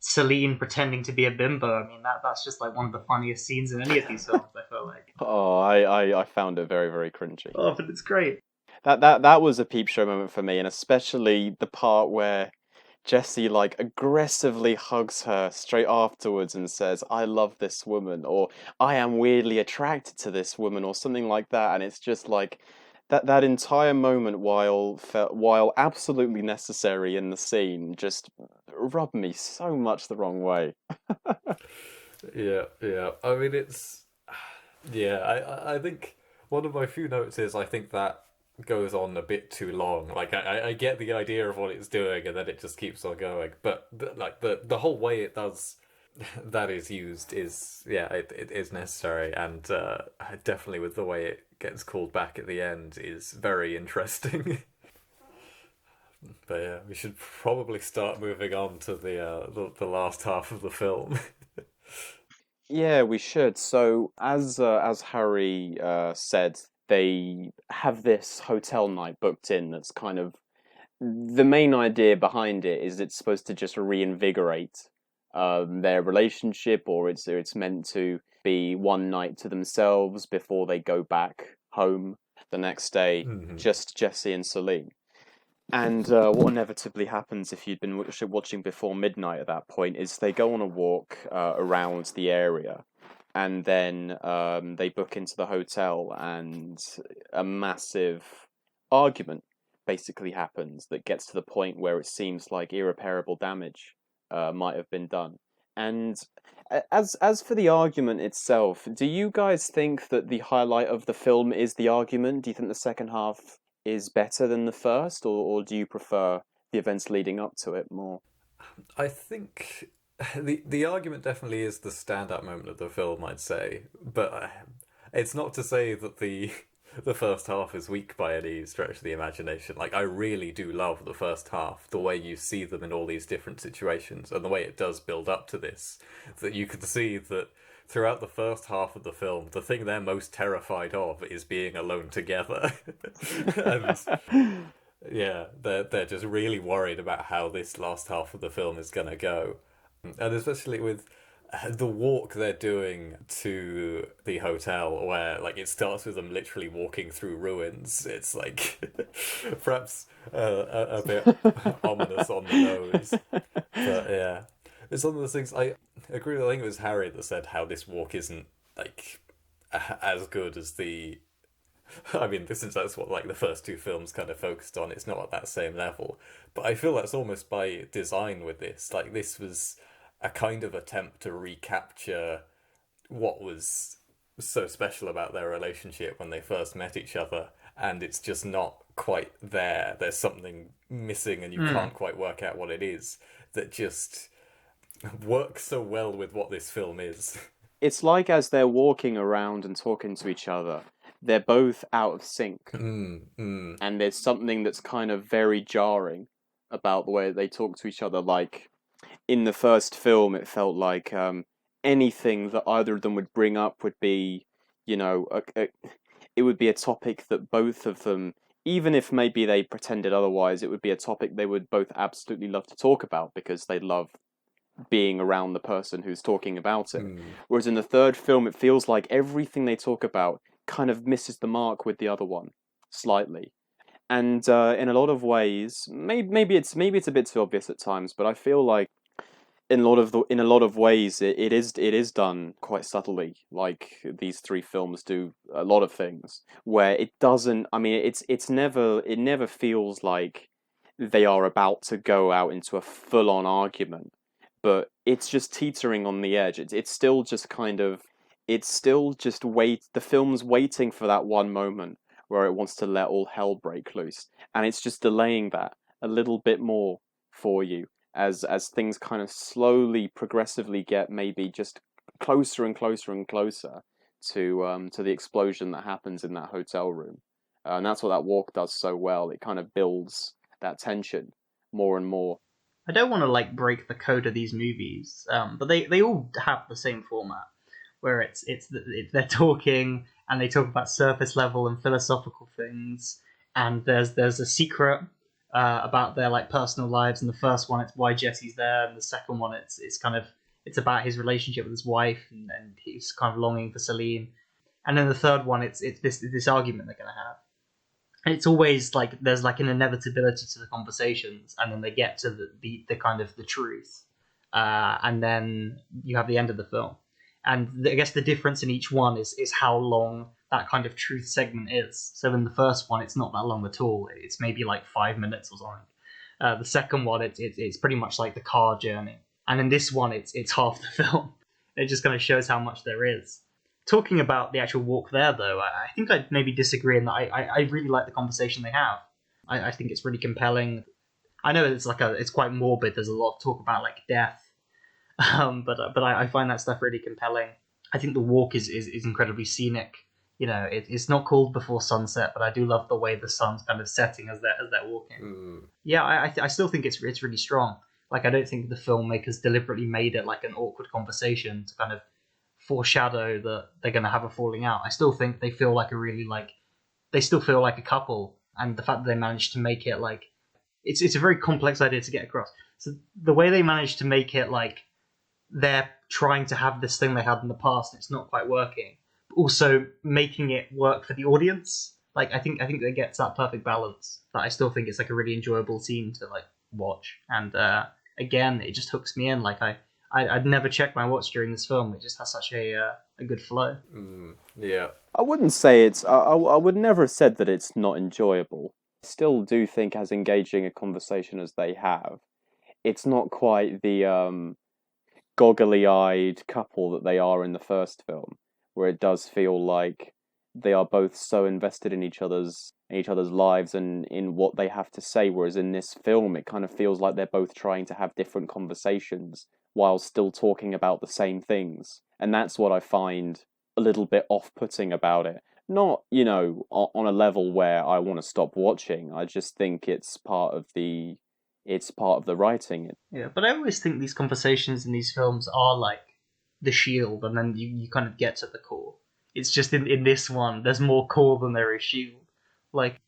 Celine pretending to be a bimbo. I mean, that's just like one of the funniest scenes in any of these films, I feel like. Oh, I found it very, very cringy. Oh, but it's great. That was a peep show moment for me, and especially the part where Jesse like aggressively hugs her straight afterwards and says, "I love this woman," or "I am weirdly attracted to this woman," or something like that, and it's just like that entire moment, while absolutely necessary in the scene, just rubbed me so much the wrong way. Yeah. I mean, it's yeah. I think one of my few notes is I think that goes on a bit too long. Like I get the idea of what it's doing, and then it just keeps on going. But the whole way it does that is used is it is necessary, and definitely with the way it gets called back at the end is very interesting. But yeah, we should probably start moving on to the last half of the film. Yeah, we should. So, as Harry said, they have this hotel night booked in. That's kind of the main idea behind it is it's supposed to just reinvigorate their relationship, or it's meant to be one night to themselves before they go back home the next day, just Jesse and Celine. And what inevitably happens if you'd been watching before midnight at that point is they go on a walk around the area, and then they book into the hotel, and a massive argument basically happens that gets to the point where it seems like irreparable damage might have been done. And as for the argument itself, do you guys think that the highlight of the film is the argument? Do you think the second half is better than the first, or do you prefer the events leading up to it more? I think the argument definitely is the standout moment of the film, I'd say, but it's not to say that the first half is weak by any stretch of the imagination. Like, I really do love the first half, the way you see them in all these different situations, and the way it does build up to this, that you can see that throughout the first half of the film, the thing they're most terrified of is being alone together. And yeah, they're just really worried about how this last half of the film is gonna go. And especially with the walk they're doing to the hotel, where like it starts with them literally walking through ruins. It's like perhaps a bit ominous on the nose, but yeah, it's one of those things. I agree with, I think it was Harry that said how this walk isn't like as good as the. I mean, that's what like the first two films kind of focused on. It's not at that same level, but I feel that's almost by design with this. Like, this was a kind of attempt to recapture what was so special about their relationship when they first met each other, and it's just not quite there. There's something missing, and you can't quite work out what it is, that just works so well with what this film is. It's like as they're walking around and talking to each other, they're both out of sync. And there's something that's kind of very jarring about the way they talk to each other. Like, in the first film, it felt like anything that either of them would bring up would be, it would be a topic that both of them, even if maybe they pretended otherwise, it would be a topic they would both absolutely love to talk about because they love being around the person who's talking about it. Whereas in the third film, it feels like everything they talk about kind of misses the mark with the other one slightly. And in a lot of ways, maybe it's a bit too obvious at times, but I feel like in a lot of ways it is done quite subtly. Like, these three films do a lot of things where it doesn't. I mean, it never feels like they are about to go out into a full on argument, but it's just teetering on the edge. It's still just kind of. It's still just the film's waiting for that one moment where it wants to let all hell break loose. And it's just delaying that a little bit more for you. as things kind of slowly, progressively get maybe just closer and closer and closer to the explosion that happens in that hotel room. And that's what that walk does so well. It kind of builds that tension more and more. I don't want to like break the code of these movies, but they all have the same format, where they're talking and they talk about surface level and philosophical things, and there's a secret about their like personal lives. In the first one, it's why Jesse's there, and the second one, it's kind of it's about his relationship with his wife, and he's kind of longing for Celine, and then the third one, it's this argument they're gonna have. And it's always like there's like an inevitability to the conversations, and then they get to the kind of the truth, and then you have the end of the film. And I guess the difference in each one is how long that kind of truth segment is. So in the first one, it's not that long at all. It's maybe like 5 minutes or something. The second one, it's pretty much like the car journey, and in this one, it's half the film. It just kind of shows how much there is. Talking about the actual walk there, though, I think I'd maybe disagree in that I really like the conversation they have. I think it's really compelling. I know it's quite morbid. There's a lot of talk about like death, but I find that stuff really compelling. I think the walk is incredibly scenic. You know, it's not called Before Sunset, but I do love the way the sun's kind of setting as they're walking. Yeah, I still think it's really strong. Like I don't think the filmmakers deliberately made it like an awkward conversation to kind of foreshadow that they're going to have a falling out. I still think they feel like they still feel like a couple, and the fact that they managed to make it like it's a very complex idea to get across. So the way they managed to make it like they're trying to have this thing they had in the past and it's not quite working, but also making it work for the audience. Like I think they get to that perfect balance that I still think it's like a really enjoyable scene to like watch. And again, it just hooks me in. Like I'd never check my watch during this film. It just has such a good flow. Yeah. I wouldn't say it's. I would never have said that it's not enjoyable. I still do think as engaging a conversation as they have, it's not quite the goggly-eyed couple that they are in the first film, where it does feel like they are both so invested in each other's lives and in what they have to say. Whereas in this film, it kind of feels like they're both trying to have different conversations while still talking about the same things. And that's what I find a little bit off-putting about it. Not, on a level where I want to stop watching. I just think it's part of the writing. Yeah, but I always think these conversations in these films are like the shield, and then you kind of get to the core. It's just in this one, there's more core than there is shield. Like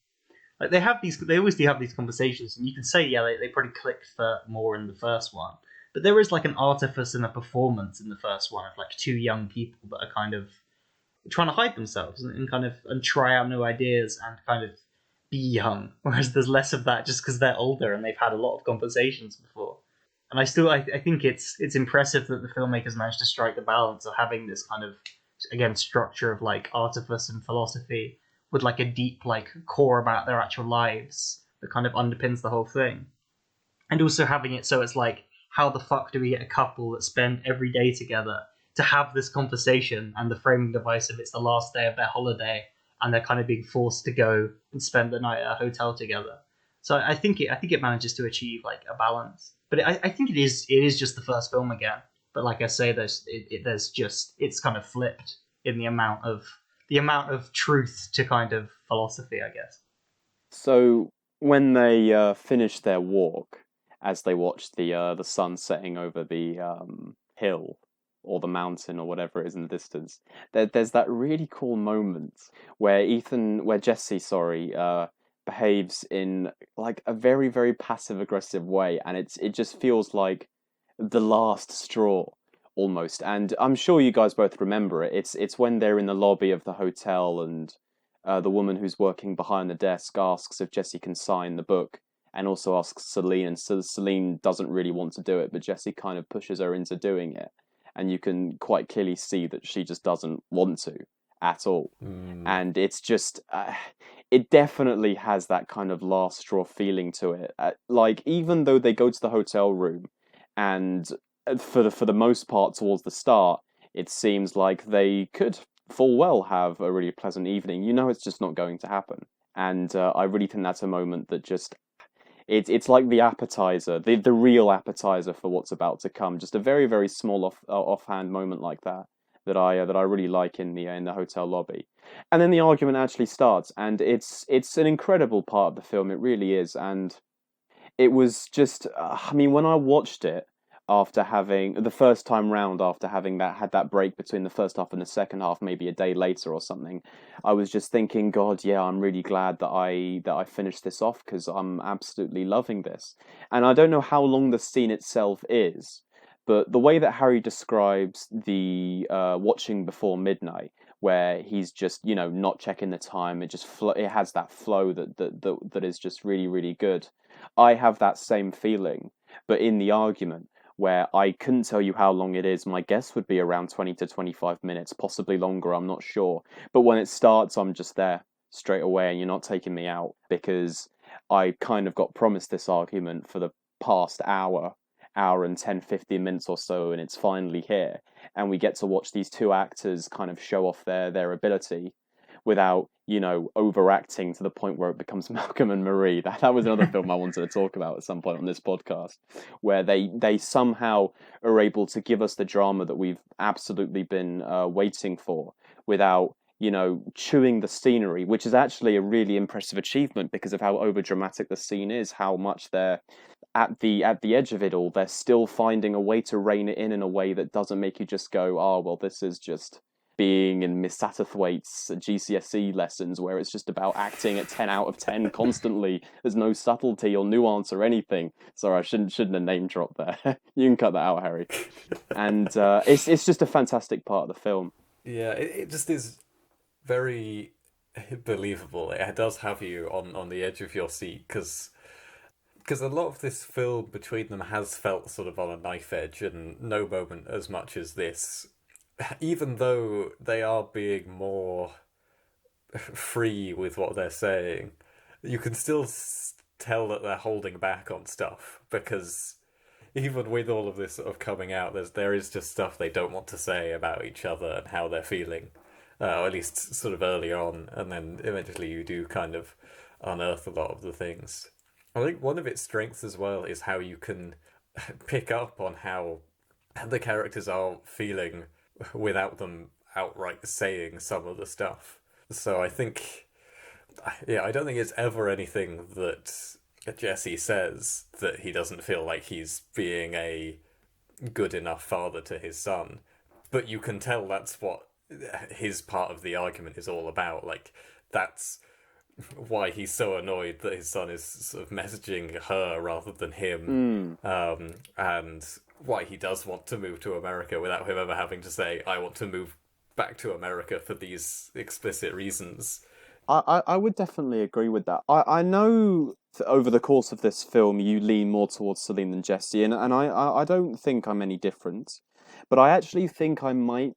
they always do have these conversations, and you can say, yeah, they probably clicked for more in the first one. But there is like an artifice and a performance in the first one of like two young people that are kind of trying to hide themselves and try out new ideas and kind of be young. Whereas there's less of that just because they're older and they've had a lot of conversations before. And I think it's impressive that the filmmakers managed to strike the balance of having this kind of, again, structure of like artifice and philosophy with like a deep like core about their actual lives that kind of underpins the whole thing. And also having it so it's like, how the fuck do we get a couple that spend every day together to have this conversation, and the framing device of it's the last day of their holiday and they're kind of being forced to go and spend the night at a hotel together. So I think it manages to achieve like a balance. But I think it is just the first film again. But like I say, it's kind of flipped in the amount of truth to kind of philosophy, I guess. So when they finish their walk, as they watch the sun setting over the hill or the mountain or whatever it is in the distance, there's that really cool moment where Jesse, behaves in like a very, very passive aggressive way, and it just feels like the last straw almost. And I'm sure you guys both remember it. It's when they're in the lobby of the hotel, and the woman who's working behind the desk asks if Jesse can sign the book, and also asks Celine, and so Celine doesn't really want to do it, but Jesse kind of pushes her into doing it, and you can quite clearly see that she just doesn't want to at all. And it's just it definitely has that kind of last straw feeling to it. Like, even though they go to the hotel room, and for the most part towards the start, it seems like they could full well have a really pleasant evening. It's just not going to happen. And I really think that's a moment that just It's like the appetizer, the real appetizer for what's about to come. Just a very very small offhand moment like that I really like in the hotel lobby, and then the argument actually starts, and it's an incredible part of the film. It really is, and it was just I mean, when I watched it after having the first time round, after having that break between the first half and the second half, maybe a day later or something, I was just thinking, God, yeah, I'm really glad that I finished this off, because I'm absolutely loving this. And I don't know how long the scene itself is, but the way that Harry describes the watching before midnight, where he's just, not checking the time, it has that flow that is just really really good. I have that same feeling, but in the argument, where I couldn't tell you how long it is. My guess would be around 20 to 25 minutes, possibly longer, I'm not sure. But when it starts, I'm just there straight away, and you're not taking me out, because I kind of got promised this argument for the past hour and 10, 15 minutes or so, and it's finally here. And we get to watch these two actors kind of show off their ability without, overacting to the point where it becomes Malcolm and Marie. That was another film I wanted to talk about at some point on this podcast, where they somehow are able to give us the drama that we've absolutely been waiting for, without, chewing the scenery, which is actually a really impressive achievement because of how over dramatic the scene is, how much they're at the edge of it all. They're still finding a way to rein it in a way that doesn't make you just go, oh well, this is just being in Miss Satterthwaite's GCSE lessons, where it's just about acting at 10 out of 10 constantly. There's no subtlety or nuance or anything. Sorry, I shouldn't have name dropped there. You can cut that out, Harry. And it's just a fantastic part of the film. Yeah, it just is very believable. It does have you on the edge of your seat, because a lot of this film between them has felt sort of on a knife edge, and no moment as much as this, even though they are being more free with what they're saying, you can still tell that they're holding back on stuff, because even with all of this sort of coming out, there is just stuff they don't want to say about each other and how they're feeling, or at least sort of early on, and then eventually you do kind of unearth a lot of the things. I think one of its strengths as well is how you can pick up on how the characters are feeling without them outright saying some of the stuff. So I think, yeah, I don't think it's ever anything that Jesse says that he doesn't feel like he's being a good enough father to his son. But you can tell that's what his part of the argument is all about. Like, that's why he's so annoyed that his son is sort of messaging her rather than him, and why he does want to move to America without him ever having to say, I want to move back to America for these explicit reasons. I would definitely agree with that. I know that over the course of this film you lean more towards Celine than Jesse, and I don't think I'm any different. But I actually think I might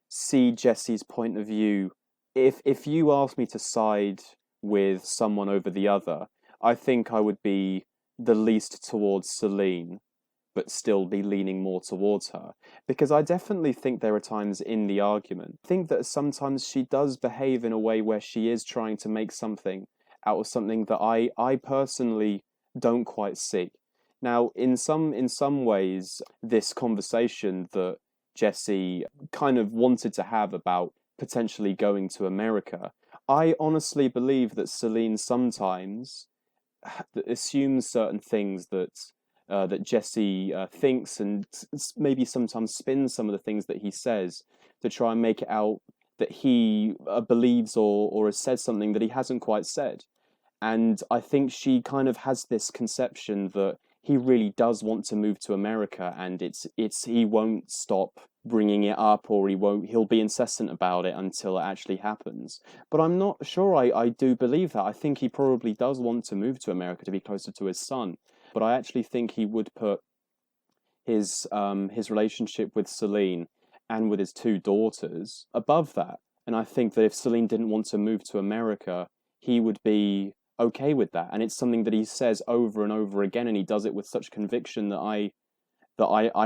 see Jesse's point of view. If you asked me to side with someone over the other, I think I would be the least towards Celine, but still be leaning more towards her. Because I definitely think there are times in the argument, I think that sometimes she does behave in a way where she is trying to make something out of something that I personally don't quite see. Now, in some ways, this conversation that Jesse kind of wanted to have about potentially going to America, I honestly believe that Celine sometimes assumes certain things that Jesse thinks, and maybe sometimes spins some of the things that he says to try and make it out that he believes or has said something that he hasn't quite said. And I think she kind of has this conception that he really does want to move to America, and it's he won't stop bringing it up, or he'll be incessant about it until it actually happens. But I'm not sure I do believe that. I think he probably does want to move to America to be closer to his son, but I actually think he would put his relationship with Celine and with his two daughters above that. And I think that if Celine didn't want to move to America, he would be okay with that. And it's something that he says over and over again, and he does it with such conviction that I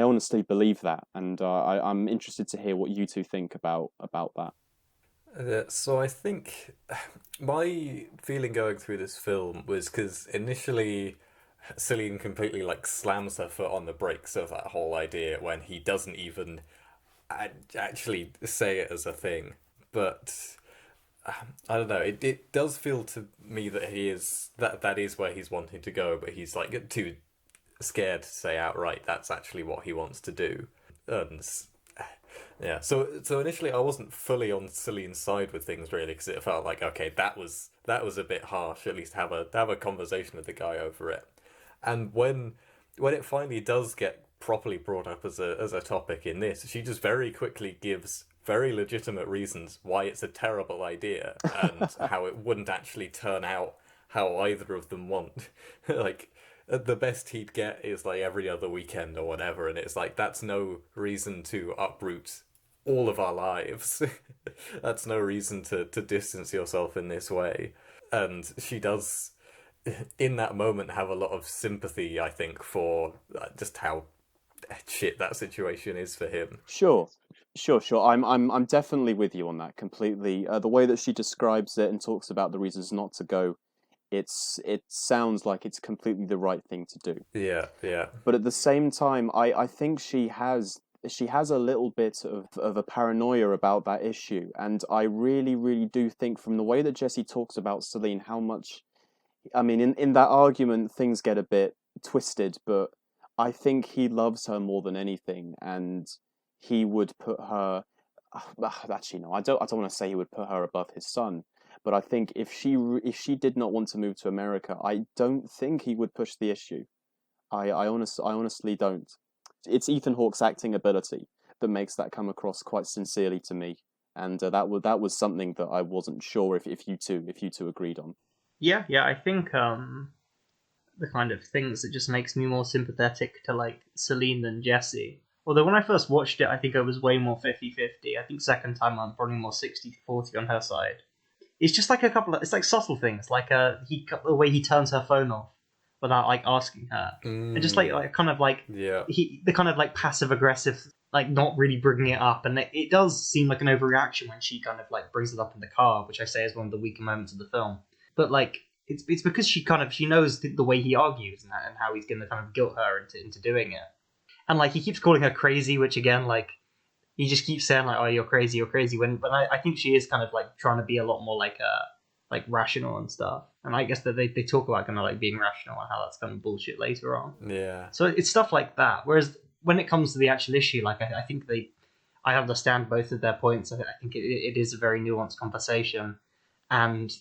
honestly believe that. And I'm interested to hear what you two think about that. So I think my feeling going through this film was because initially Cillian completely like slams her foot on the brakes of that whole idea when he doesn't even actually say it as a thing. But I don't know. It does feel to me that that is where he's wanting to go, but he's like too scared to say outright that's actually what he wants to do. And yeah, so initially I wasn't fully on Cillian's side with things really because it felt like okay that was a bit harsh. At least have a conversation with the guy over it. And when it finally does get properly brought up as a topic in this, she just very quickly gives very legitimate reasons why it's a terrible idea and how it wouldn't actually turn out how either of them want. Like the best he'd get is like every other weekend or whatever, and it's like that's no reason to uproot all of our lives. That's no reason to distance yourself in this way. And she does in that moment have a lot of sympathy, I think, for just how shit that situation is for him. Sure, sure. I'm definitely with you on that completely. The way that she describes it and talks about the reasons not to go, it sounds like it's completely the right thing to do. Yeah, yeah. But at the same time, I think she has a little bit of a paranoia about that issue, and I really, really do think from the way that Jesse talks about Celine, how much I mean, in that argument, things get a bit twisted, but I think he loves her more than anything, and he would put her. Actually, no, I don't want to say he would put her above his son, but I think if she did not want to move to America, I don't think he would push the issue. I honestly don't. It's Ethan Hawke's acting ability that makes that come across quite sincerely to me, and that was something that I wasn't sure if you two agreed on. Yeah, I think the kind of things that just makes me more sympathetic to like Celine than Jesse. Although when I first watched it, I think I was way more 50-50. I think second time I'm probably more 60-40 on her side. It's just like a couple of, it's like subtle things, like the way he turns her phone off without like asking her. And just like kind of like Yeah. the kind of like passive aggressive, like not really bringing it up, and it does seem like an overreaction when she kind of like brings it up in the car, which I say is one of the weaker moments of the film. But like it's because she knows the way he argues and how he's going to kind of guilt her into doing it, and like he keeps calling her crazy, which again like he just keeps saying like, oh, you're crazy, when but I think she is kind of like trying to be a lot more like rational and stuff, and I guess that they talk about kind of like being rational and how that's kind of bullshit later on. Yeah. So it's stuff like that. Whereas when it comes to the actual issue, like I think I understand both of their points. I think it is a very nuanced conversation, and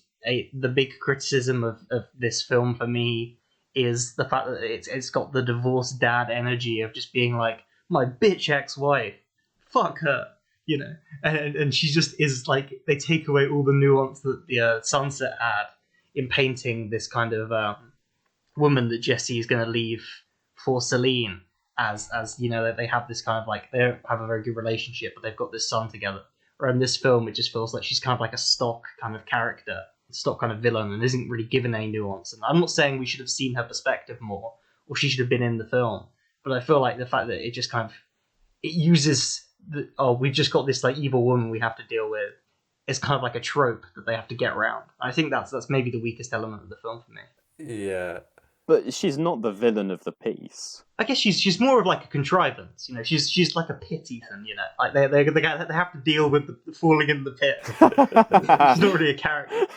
the big criticism of this film for me is the fact that it's got the divorced dad energy of just being like my bitch ex-wife, fuck her, you know, and she just is like they take away all the nuance that the Sunset had in painting this kind of woman that Jesse is going to leave for Celine as you know they have this kind of like they don't have a very good relationship but they've got this son together. Or in this film, it just feels like she's kind of like a stock kind of character, stock kind of villain, and isn't really given any nuance. And I'm not saying we should have seen her perspective more, or she should have been in the film, but I feel like the fact that it just kind of it uses we've just got this like evil woman we have to deal with. It's kind of like a trope that they have to get around. I think that's maybe the weakest element of the film for me. Yeah. But she's not the villain of the piece. I guess she's more of like a contrivance, you know. She's like a pit, Ethan, you know. Like they have to deal with the falling in the pit. She's not really a character.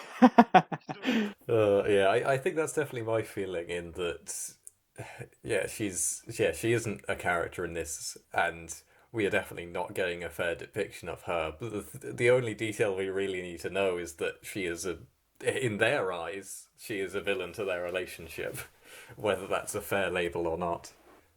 Yeah, I think that's definitely my feeling in that. Yeah, she isn't a character in this, and we are definitely not getting a fair depiction of her. But the only detail we really need to know is that she is in their eyes, she is a villain to their relationship, whether that's a fair label or not.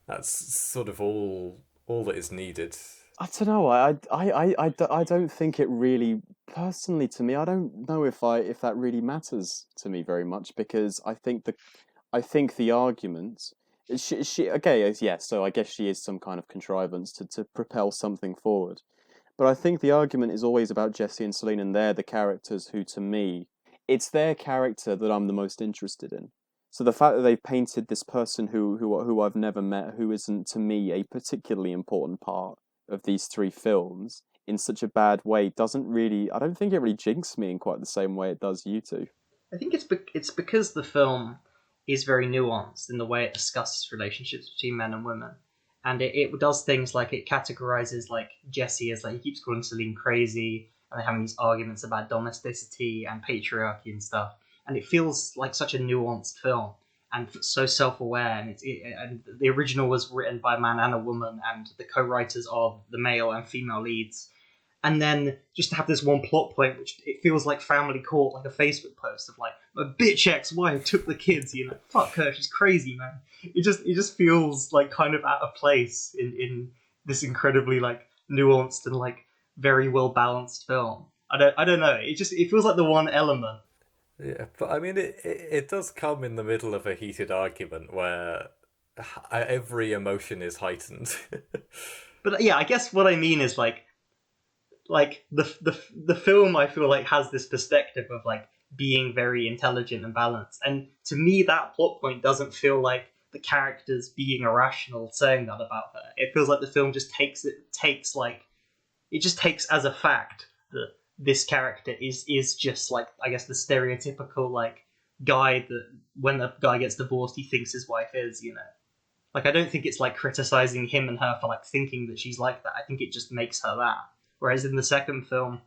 That's sort of all that is needed. I don't know. I don't think it really personally to me. I don't know if that really matters to me very much because I think the argument she okay yes. So I guess she is some kind of contrivance to propel something forward. But I think the argument is always about Jesse and Celine, and they're the characters who, to me, it's their character that I'm the most interested in. So the fact that they've painted this person who I've never met, who isn't to me a particularly important part of these three films, in such a bad way, doesn't really. I don't think it really jinxes me in quite the same way it does you two. I think it's because the film is very nuanced in the way it discusses relationships between men and women. And it does things like it categorizes like Jesse as like he keeps calling Celine crazy, and they're having these arguments about domesticity and patriarchy and stuff. And it feels like such a nuanced film and so self-aware. And and the original was written by a man and a woman, and the co-writers are the male and female leads. And then just to have this one plot point, which it feels like Family Court, like a Facebook post of like, my bitch ex-wife took the kids, you know, fuck her, she's crazy, man. It just feels like kind of out of place in this incredibly like nuanced and like very well balanced film. I don't know. It feels like the one element. Yeah, but I mean, it does come in the middle of a heated argument where every emotion is heightened. But yeah, I guess what I mean is like the film I feel like has this perspective of like being very intelligent and balanced, and to me that plot point doesn't feel like the characters being irrational saying that about her. It feels like the film just takes as a fact that this character is just like, I guess, the stereotypical like guy that when the guy gets divorced he thinks his wife is, you know. Like, I don't think it's like criticizing him and her for like thinking that she's like that. I think it just makes her that. Whereas in the second film,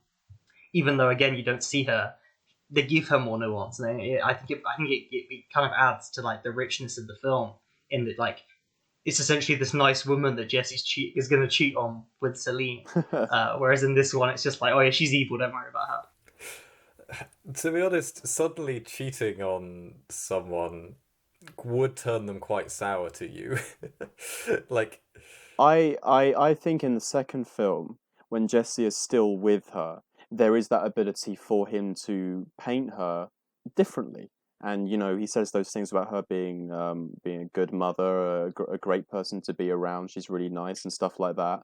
even though again you don't see her, they give her more nuance, and I think it kind of adds to like the richness of the film in that like it's essentially this nice woman that is going to cheat on with Celine. Whereas in this one, it's just like, oh yeah, she's evil. Don't worry about her. To be honest, suddenly cheating on someone would turn them quite sour to you. Like, I think in the second film, when Jesse is still with her, there is that ability for him to paint her differently. And you know, he says those things about her being a good mother, a great person to be around. She's really nice and stuff like that.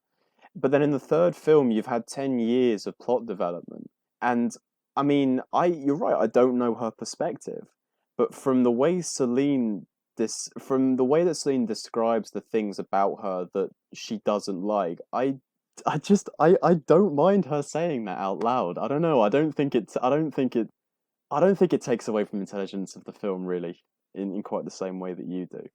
But then in the third film, you've had 10 years of plot development, and I mean, you're right. I don't know her perspective, but from the way that Celine describes the things about her that she doesn't like, I don't mind her saying that out loud. I don't know. I don't think it takes away from the intelligence of the film really in quite the same way that you do.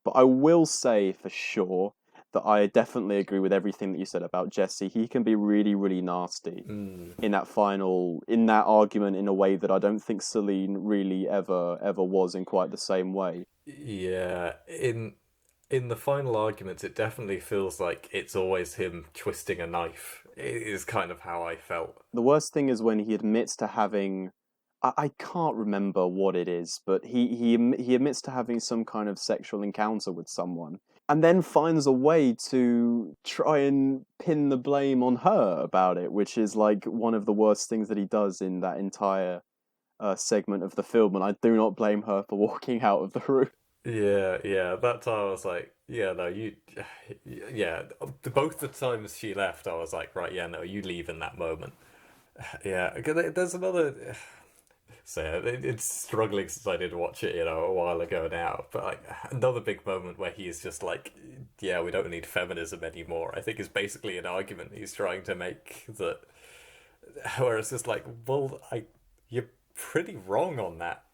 But I will say for sure that I definitely agree with everything that you said about Jesse. He can be really, really nasty in that argument in a way that I don't think Celine really ever was in quite the same way. yeah, in the final arguments, it definitely feels like it's always him twisting a knife. It is kind of how I felt. The worst thing is when he admits to having I can't remember what it is, but he admits to having some kind of sexual encounter with someone, and then finds a way to try and pin the blame on her about it, which is like one of the worst things that he does in that entire segment of the film, and I do not blame her for walking out of the room. Yeah, yeah. That time I was like, yeah, no, yeah. Both the times she left, I was like, right, yeah, no, you leave in that moment. Yeah, 'cause there's another. So yeah, it's struggling since I did watch it, a while ago now. But like another big moment where he's just like, yeah, we don't need feminism anymore. I think is basically an argument he's trying to make that. Where it's just like, well, you're pretty wrong on that.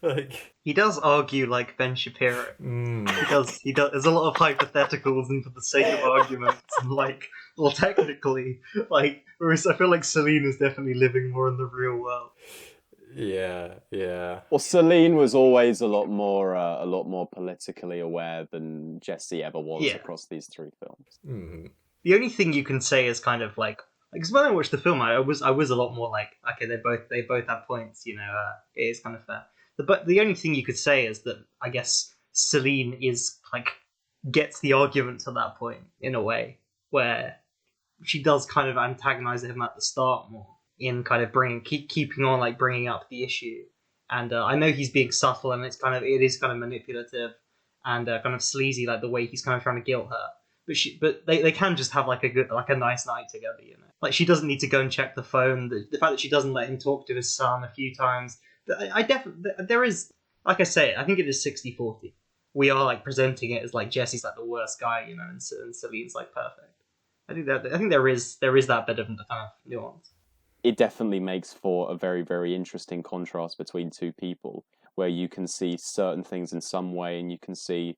Like, He does argue like Ben Shapiro. He does. He does. There's a lot of hypotheticals, and for the sake of arguments, and like, well, technically, like, whereas I feel like Celine is definitely living more in the real world. yeah, yeah. Well, Celine was always a lot more politically aware than Jesse ever was Yeah. across these three films. Mm. The only thing you can say is kind of like, because when I watched the film, I was a lot more like, okay, they both have points, you know. It is kind of fair. But the only thing you could say is that I guess Celine is like gets the argument to that point in a way where she does kind of antagonize him at the start more in kind of keeping on like bringing up the issue. And I know he's being subtle, and it is kind of manipulative and kind of sleazy, like the way he's kind of trying to guilt her. But they can just have like a nice night together, you know. Like, she doesn't need to go and check the phone. The fact that she doesn't let him talk to his son a few times. I definitely there is, like I say, I think it is 60-40. We are like presenting it as like Jesse's like the worst guy, you know, and Celine's like perfect. I think there is that bit of kind of nuance. It definitely makes for a very, very interesting contrast between two people, where you can see certain things in some way, and you can see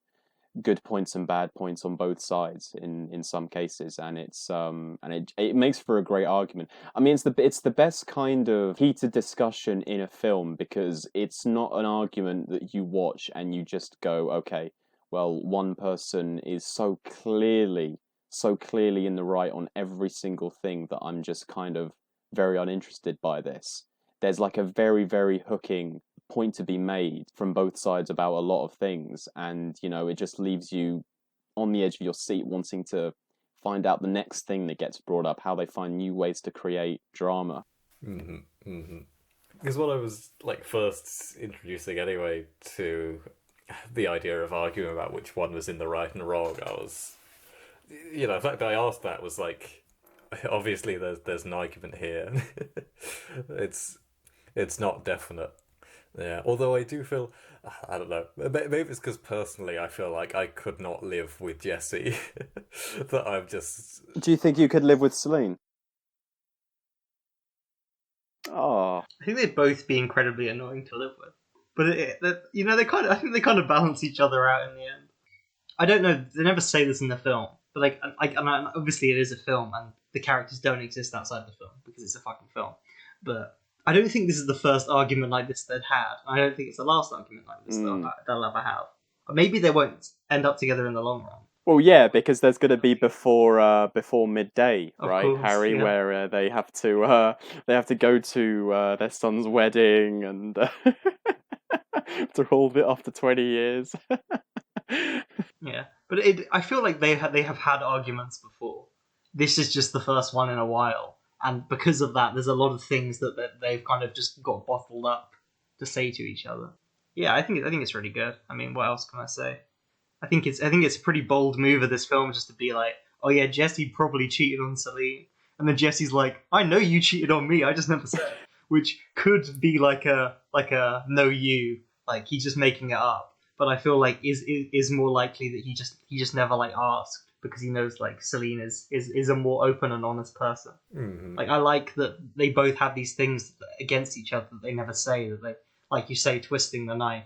good points and bad points on both sides in some cases, and it makes for a great argument. I mean, it's the best kind of heated discussion in a film, because it's not an argument that you watch and you just go, okay, well, one person is so clearly in the right on every single thing that I'm just kind of very uninterested by this. There's like a very, very hooking point to be made from both sides about a lot of things, and it just leaves you on the edge of your seat wanting to find out the next thing that gets brought up, how they find new ways to create drama. Because what I was like first introducing anyway to the idea of arguing about which one was in the right and wrong, I was, the fact that I asked that was like, obviously there's an argument here. It's not definite. Yeah, although I do feel, I don't know, maybe it's because personally I feel like I could not live with Jesse. That I'm just... Do you think you could live with Celine? Oh, I think they'd both be incredibly annoying to live with, but I think they kind of balance each other out in the end. I don't know. They never say this in the film, but obviously it is a film, and the characters don't exist outside the film because it's a fucking film. But I don't think this is the first argument like this they've had. I don't think it's the last argument like this they'll ever have. Or maybe they won't end up together in the long run. well, yeah, because there's going to be before midday, Of right, course, Harry, yeah. where they have to go to their son's wedding, and to hold it after 20 years. Yeah, but I feel like they have had arguments before. This is just the first one in a while, and because of that, there's a lot of things that they've kind of just got bottled up to say to each other. Yeah, I think it's really good. I mean, what else can I say? I think it's a pretty bold move of this film just to be like, oh yeah, Jesse probably cheated on Celine, and then Jesse's like, I know you cheated on me, I just never said, which could be like a no you, like he's just making it up. But I feel like is more likely that he just never like asked, because he knows like Celine is a more open and honest person. Mm-hmm. Like I like that they both have these things against each other that they never say, that they, like you say, twisting the knife.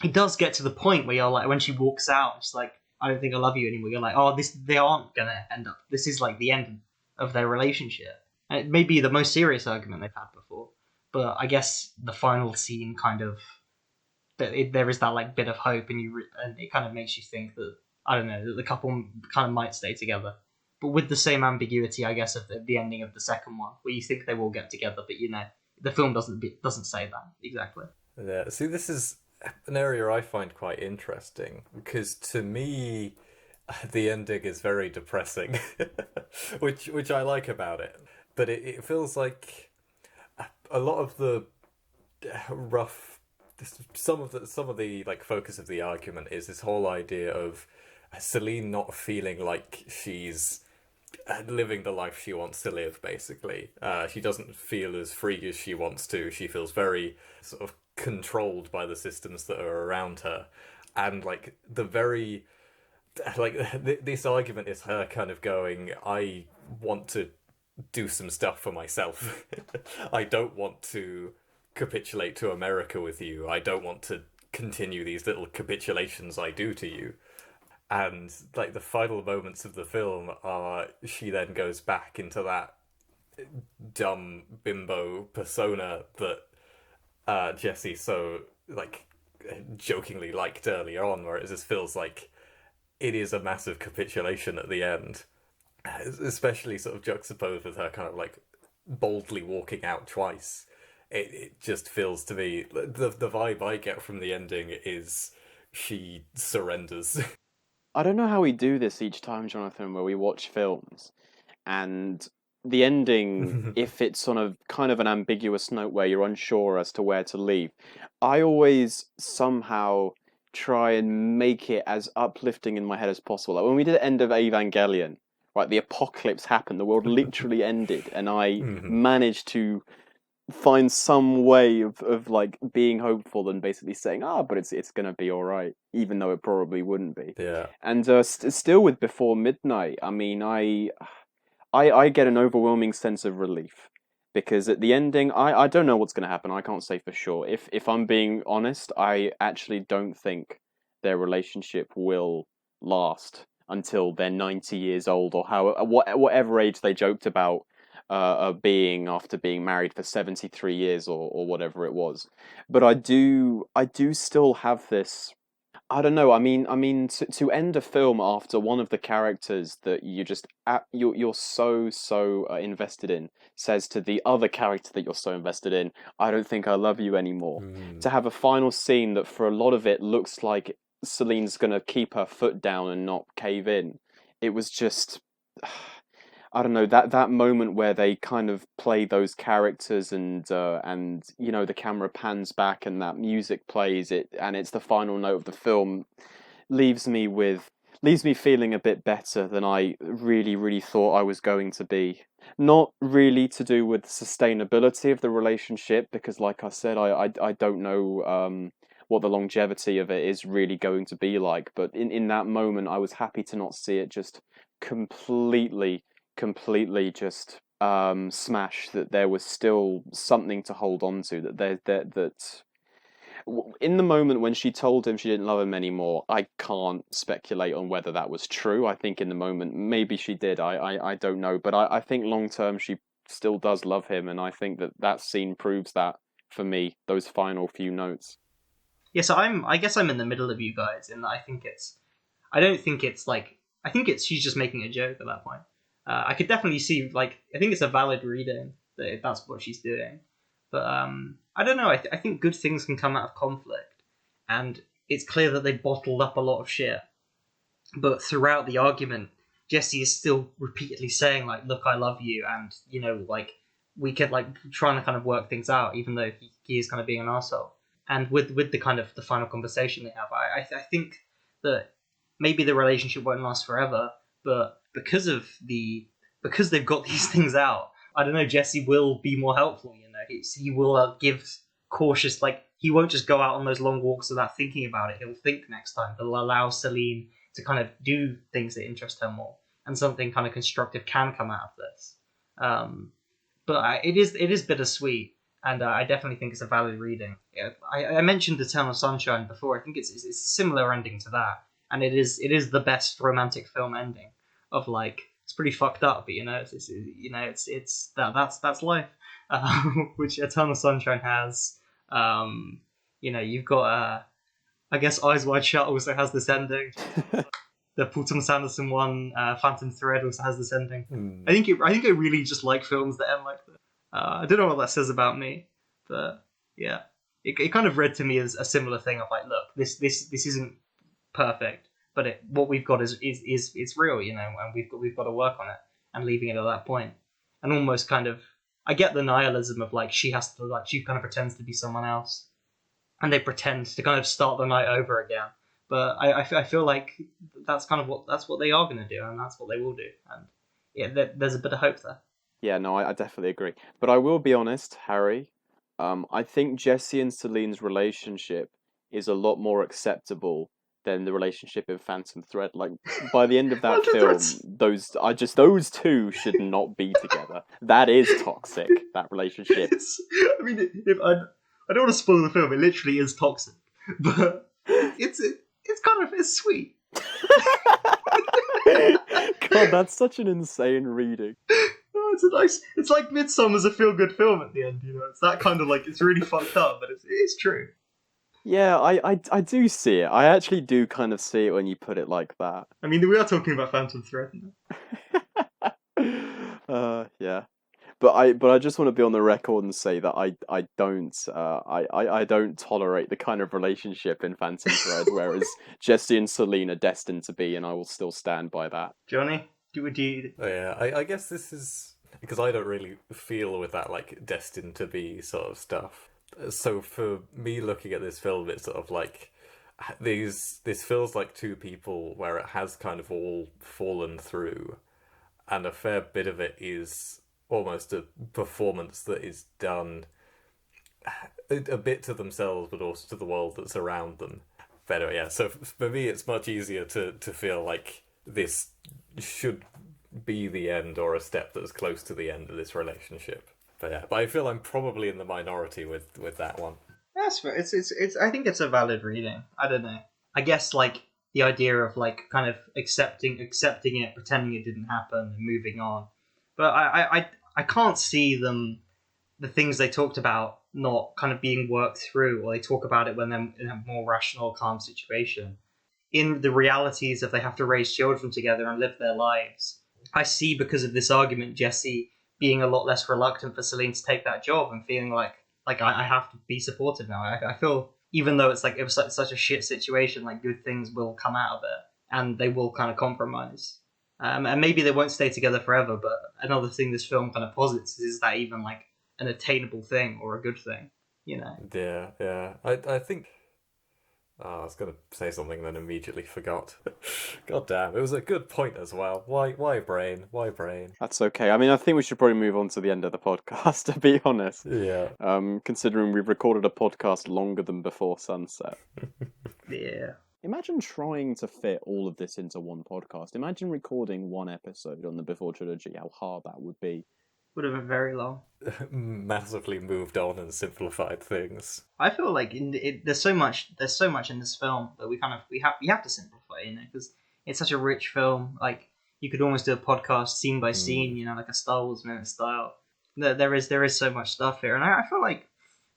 It does get to the point where you're like, when she walks out, she's like, I don't think I love you anymore. You're like, oh, they aren't gonna end up. This is like the end of their relationship. And it may be the most serious argument they've had before, but I guess the final scene kind of there is that like bit of hope, and and it kind of makes you think that, I don't know, that the couple kind of might stay together, but with the same ambiguity, I guess, of the ending of the second one, where you think they will get together, but the film doesn't say that exactly. Yeah, see, this is an area I find quite interesting, because to me, the ending is very depressing, which I like about it. But it feels like a lot of the rough, some of the like focus of the argument is this whole idea of Celine not feeling like she's living the life she wants to live. Basically, she doesn't feel as free as she wants to. She feels very sort of controlled by the systems that are around her, and like the very this argument is her kind of going, I want to do some stuff for myself. I don't want to capitulate to America with you. I don't want to continue these little capitulations I do to you. And like the final moments of the film are, she then goes back into that dumb bimbo persona that Jesse so like jokingly liked earlier on, where it just feels like it is a massive capitulation at the end, especially sort of juxtaposed with her kind of like boldly walking out twice. It just feels to me, the vibe I get from the ending is she surrenders. I don't know how we do this each time, Jonathan, where we watch films, and the ending, if it's on a kind of an ambiguous note where you're unsure as to where to leave, I always somehow try and make it as uplifting in my head as possible. Like when we did the end of Evangelion, right, the apocalypse happened, the world literally ended, and I managed to find some way of like being hopeful and basically saying, but it's gonna be all right, even though it probably wouldn't be. Yeah. And still with Before Midnight, I mean, I get an overwhelming sense of relief, because at the ending, I don't know what's going to happen. I can't say for sure. If I'm being honest, I actually don't think their relationship will last until they're 90 years old or whatever age they joked about being after being married for 73 years or whatever it was. But I do still have this. I don't know. I mean, to end a film after one of the characters that you're so invested in says to the other character that you're so invested in, "I don't think I love you anymore." Mm. To have a final scene that for a lot of it looks like Celine's gonna keep her foot down and not cave in. It was just I don't know that moment where they kind of play those characters and the camera pans back and that music plays it and it's the final note of the film leaves me with leaves me feeling a bit better than I really thought I was going to be. Not really to do with sustainability of the relationship because, like I said, I don't know what the longevity of it is really going to be like. But in that moment, I was happy to not see it just completely just smash. That there was still something to hold on to. That in the moment when she told him she didn't love him anymore, I can't speculate on whether that was true. I think in the moment, maybe she did. I don't know. But I think long term, she still does love him. And I think that scene proves that for me, those final few notes. Yeah, so I guess I'm in the middle of you guys, and I don't think it's like, I think it's she's just making a joke at that point. I could definitely see, like, I think it's a valid reading that if that's what she's doing, but I don't know. I think good things can come out of conflict, and it's clear that they bottled up a lot of shit. But throughout the argument, Jesse is still repeatedly saying like, "Look, I love you," and like we could like trying to kind of work things out, even though he is kind of being an arsehole. And with the kind of the final conversation they have, I think that maybe the relationship won't last forever, but because they've got these things out, I don't know. Jesse will be more helpful. He will give cautious, like he won't just go out on those long walks without thinking about it. He'll think next time. He'll allow Celine to kind of do things that interest her more, and something kind of constructive can come out of this. But it is bittersweet, and I definitely think it's a valid reading. Yeah, I mentioned Eternal Sunshine before. I think it's a similar ending to that, and it is the best romantic film ending of like it's pretty fucked up, but that's life, which Eternal Sunshine has. You've got I guess Eyes Wide Shut also has this ending. The Paul Thomas Anderson one, Phantom Thread, also has this ending. Mm. I think I really just like films that end like that. I don't know what that says about me, but yeah, it kind of read to me as a similar thing of like, look, this isn't perfect, but what we've got is real, and we've got to work on it, and leaving it at that point, and almost kind of, I get the nihilism of like she kind of pretends to be someone else, and they pretend to kind of start the night over again. But I feel like that's what they are going to do, and that's what they will do, and yeah, there's a bit of hope there. Yeah, no, I definitely agree. But I will be honest, Harry. I think Jesse and Celine's relationship is a lot more acceptable than the relationship in Phantom Thread. Like by the end of that film, those two should not be together. That is toxic. That relationship. I mean, if I don't want to spoil the film. It literally is toxic, but it's kind of it's sweet. God, that's such an insane reading. It's like Midsummer's a feel good film at the end. It's that kind of like it's really fucked up, but it's true. Yeah, I do see it. I actually do kind of see it when you put it like that. I mean, we are talking about Phantom Thread. Yeah. But I just want to be on the record and say that I don't tolerate the kind of relationship in Phantom Thread, whereas Jesse and Celine are destined to be, and I will still stand by that. Johnny, do you? Oh, yeah, I guess this is because I don't really feel with that like destined to be sort of stuff. So for me looking at this film, it's sort of like this feels like two people where it has kind of all fallen through, and a fair bit of it is almost a performance that is done a bit to themselves, but also to the world that's around them. But yeah, so for me, it's much easier to feel like this should be the end or a step that's close to the end of this relationship. but I feel I'm probably in the minority with that one. That's fair. It's. I think it's a valid reading. I don't know. I guess like the idea of like kind of accepting it, pretending it didn't happen, and moving on. But I can't see the things they talked about not kind of being worked through, or they talk about it when they're in a more rational, calm situation. In the realities of they have to raise children together and live their lives, I see because of this argument Jesse being a lot less reluctant for Celine to take that job and feeling like I have to be supportive now. I feel even though it's like it was such a shit situation, like good things will come out of it and they will kind of compromise. And maybe they won't stay together forever, but another thing this film kind of posits is that even like an attainable thing or a good thing, you know? Yeah. I think. Oh, I was going to say something, then immediately forgot. God damn, it was a good point as well. Why brain? Why brain? That's okay. I mean, I think we should probably move on to the end of the podcast, to be honest. Yeah. Considering we've recorded a podcast longer than before sunset. Yeah. Imagine trying to fit all of this into one podcast. Imagine recording one episode on the Before Trilogy, how hard that would be. Would have been very long. Massively moved on and simplified things. I feel like there's so much in this film that we have to simplify, you know, because it's such a rich film. Like you could almost do a podcast scene by scene, you know, like a Star Wars minute style. There is so much stuff here, and I feel like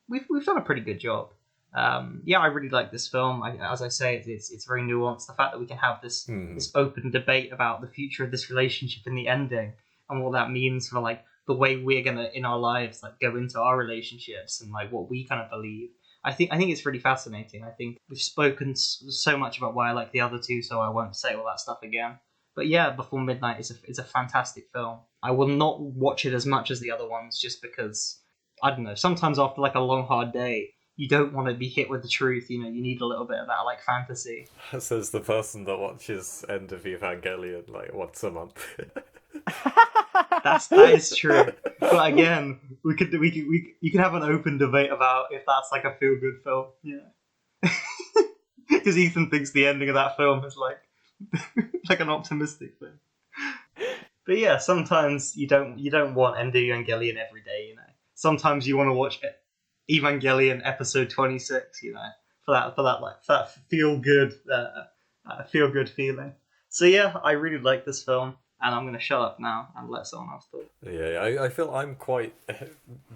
we've done a pretty good job. Yeah, I really like this film. As I say, it's very nuanced. The fact that we can have this open debate about the future of this relationship and the ending, and what that means for like the way we're gonna in our lives like go into our relationships and like what we kind of believe. I think it's really fascinating. I think we've spoken so much about why I like the other two, so I won't say all that stuff again. But yeah, Before Midnight is a fantastic film. I will not watch it as much as the other ones just because I don't know. Sometimes after like a long hard day, you don't want to be hit with the truth. You know, you need a little bit of that like fantasy. Says the person that watches End of Evangelion like once a month. That is true. But again, you could have an open debate about if that's like a feel good film. Yeah, because Ethan thinks the ending of that film is like like an optimistic thing. But yeah, sometimes you don't want End of Evangelion every day. You know, sometimes you want to watch Evangelion episode 26. You know, for that feel good feeling. So yeah, I really like this film. And I'm going to shut up now and let someone else talk. Yeah, I feel I'm quite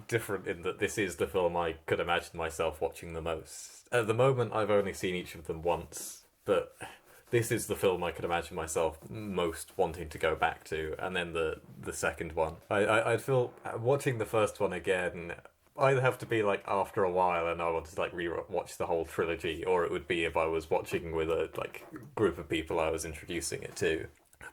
different in that this is the film I could imagine myself watching the most. At the moment, I've only seen each of them once, but this is the film I could imagine myself most wanting to go back to, and then the second one. I feel watching the first one again, I'd have to be like after a while and I wanted to like re-watch the whole trilogy, or it would be if I was watching with a like group of people I was introducing it to.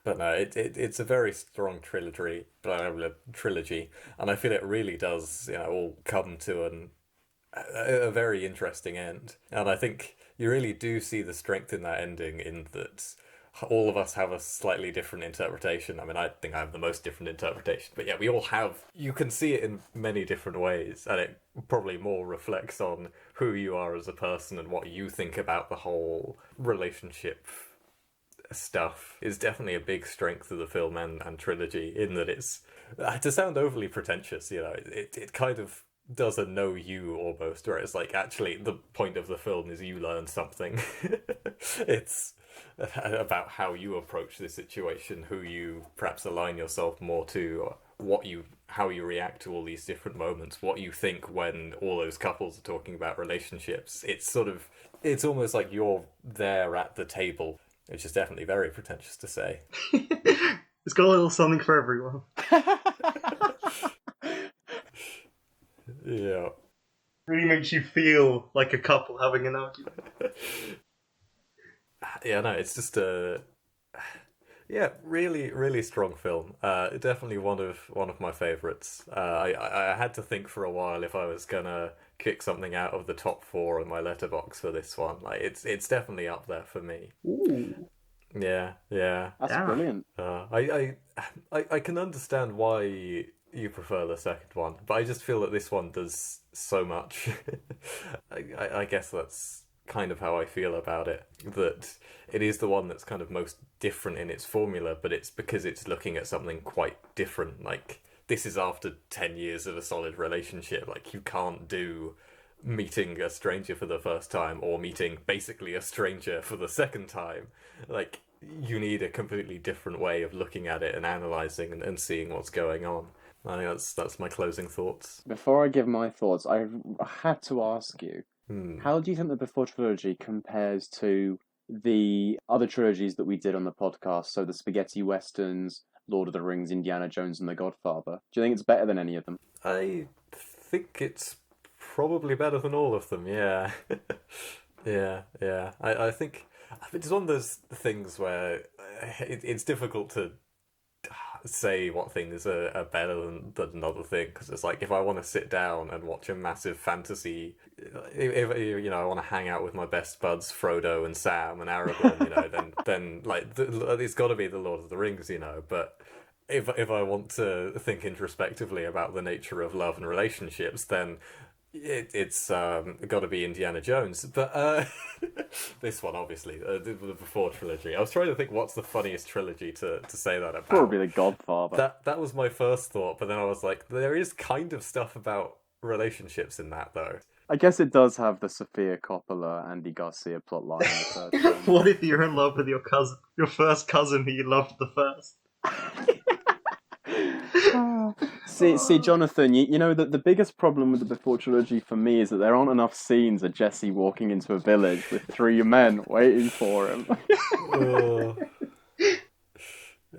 But no, it's a very strong trilogy, and I feel it really does, you know, all come to a very interesting end. And I think you really do see the strength in that ending, in that all of us have a slightly different interpretation. I mean, I think I have the most different interpretation, but yeah, we all have. You can see it in many different ways, and it probably more reflects on who you are as a person and what you think about the whole relationship stuff. Is definitely a big strength of the film and trilogy, in that it's, to sound overly pretentious, you know, it kind of does a know you almost, where it's like actually the point of the film is you learn something. It's about how you approach the situation, who you perhaps align yourself more to, or how you react to all these different moments, what you think when all those couples are talking about relationships. It's almost like you're there at the table, which is definitely very pretentious to say. It's got a little something for everyone. Yeah. Really makes you feel like a couple having an argument. Yeah, no, it's just really, really strong film. Definitely one of my favourites. I had to think for a while if I was gonna kick something out of the top 4 on my letterbox for this one. Like it's definitely up there for me. Ooh. Yeah. That's brilliant. I can understand why you prefer the second one, but I just feel that this one does so much. I guess that's kind of how I feel about it, that it is the one that's kind of most different in its formula, but it's because it's looking at something quite different. Like this is after 10 years of a solid relationship. Like, you can't do meeting a stranger for the first time or meeting basically a stranger for the second time. Like, you need a completely different way of looking at it and analysing and seeing what's going on. I think that's my closing thoughts. Before I give my thoughts, I had to ask you, Hmm. how do you think the Before trilogy compares to the other trilogies that we did on the podcast? So the spaghetti westerns, Lord of the Rings, Indiana Jones, and The Godfather. Do you think it's better than any of them? I think it's probably better than all of them, yeah. Yeah. I think it's one of those things where it's difficult to say what things are better than another thing, because it's like, if I want to sit down and watch a massive fantasy, if you know, I want to hang out with my best buds Frodo and Sam and Aragorn, you know, then like it's got to be the Lord of the Rings, you know. But if I want to think introspectively about the nature of love and relationships, then it's got to be Indiana Jones. But this one, obviously, the Before trilogy. I was trying to think what's the funniest trilogy to say that about. Probably The Godfather. That was my first thought, but then I was like, there is kind of stuff about relationships in that, though. I guess it does have the Sofia Coppola, Andy Garcia plotline in the third film. What if you're in love with your cousin, your first cousin who you loved the first? See, Jonathan, you know that the biggest problem with the Before trilogy for me is that there aren't enough scenes of Jesse walking into a village with three men waiting for him.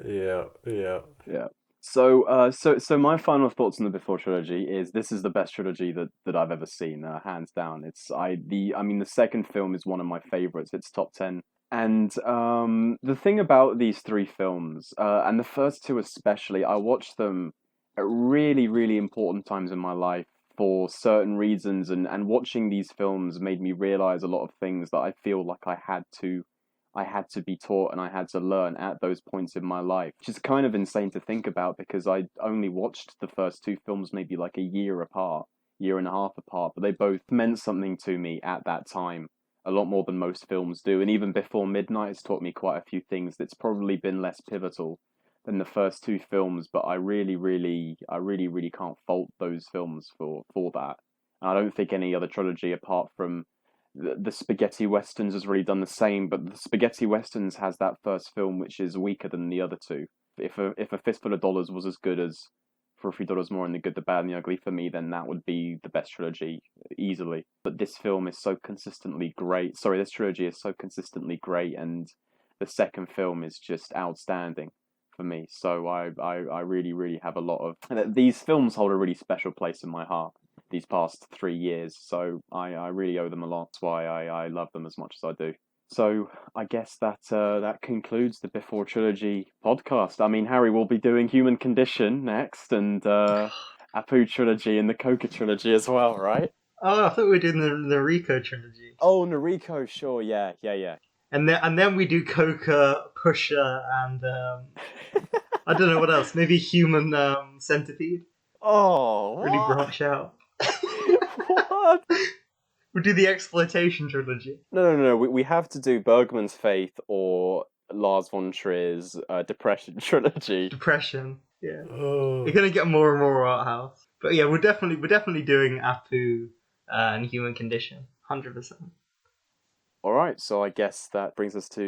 Yeah. Yeah. So my final thoughts on the Before trilogy is this is the best trilogy that I've ever seen, hands down. I mean, the second film is one of my favorites. It's top 10. And the thing about these three films, and the first two especially, I watched them at really, really important times in my life for certain reasons, and watching these films made me realize a lot of things that I feel like I had to be taught and I had to learn at those points in my life, which is kind of insane to think about because I only watched the first two films maybe like a year apart, year and a half apart, but they both meant something to me at that time, a lot more than most films do. And even Before Midnight has taught me quite a few things that's probably been less pivotal than the first two films, but I really can't fault those films for that. And I don't think any other trilogy apart from the spaghetti westerns has really done the same, but the spaghetti westerns has that first film which is weaker than the other two. If a fistful of dollars was as good as For $3 More and The Good, the Bad, and the Ugly for me, then that would be the best trilogy easily. But this film is so consistently great. Sorry, this trilogy is so consistently great, and the second film is just outstanding for me. So I really have a lot of these films hold a really special place in my heart these past 3 years. So I really owe them a lot. That's why I love them as much as I do. So I guess that concludes the Before Trilogy podcast. I mean, Harry will be doing Human Condition next, and Apu Trilogy and the Coca Trilogy as well, right? Oh, I thought we were doing the Rico trilogy. Oh, Noriko, sure, yeah. And then we do Coca, Pusher, and I don't know what else. Maybe Human Centipede. Oh, Really what? branch out. What? We'll do the Exploitation trilogy. No. We have to do Bergman's Faith or Lars von Trier's Depression trilogy. Depression. Yeah. Oh. You're gonna get more and more art house. But yeah, we're definitely doing Apu and Human Condition. 100%. All right, so I guess that brings us to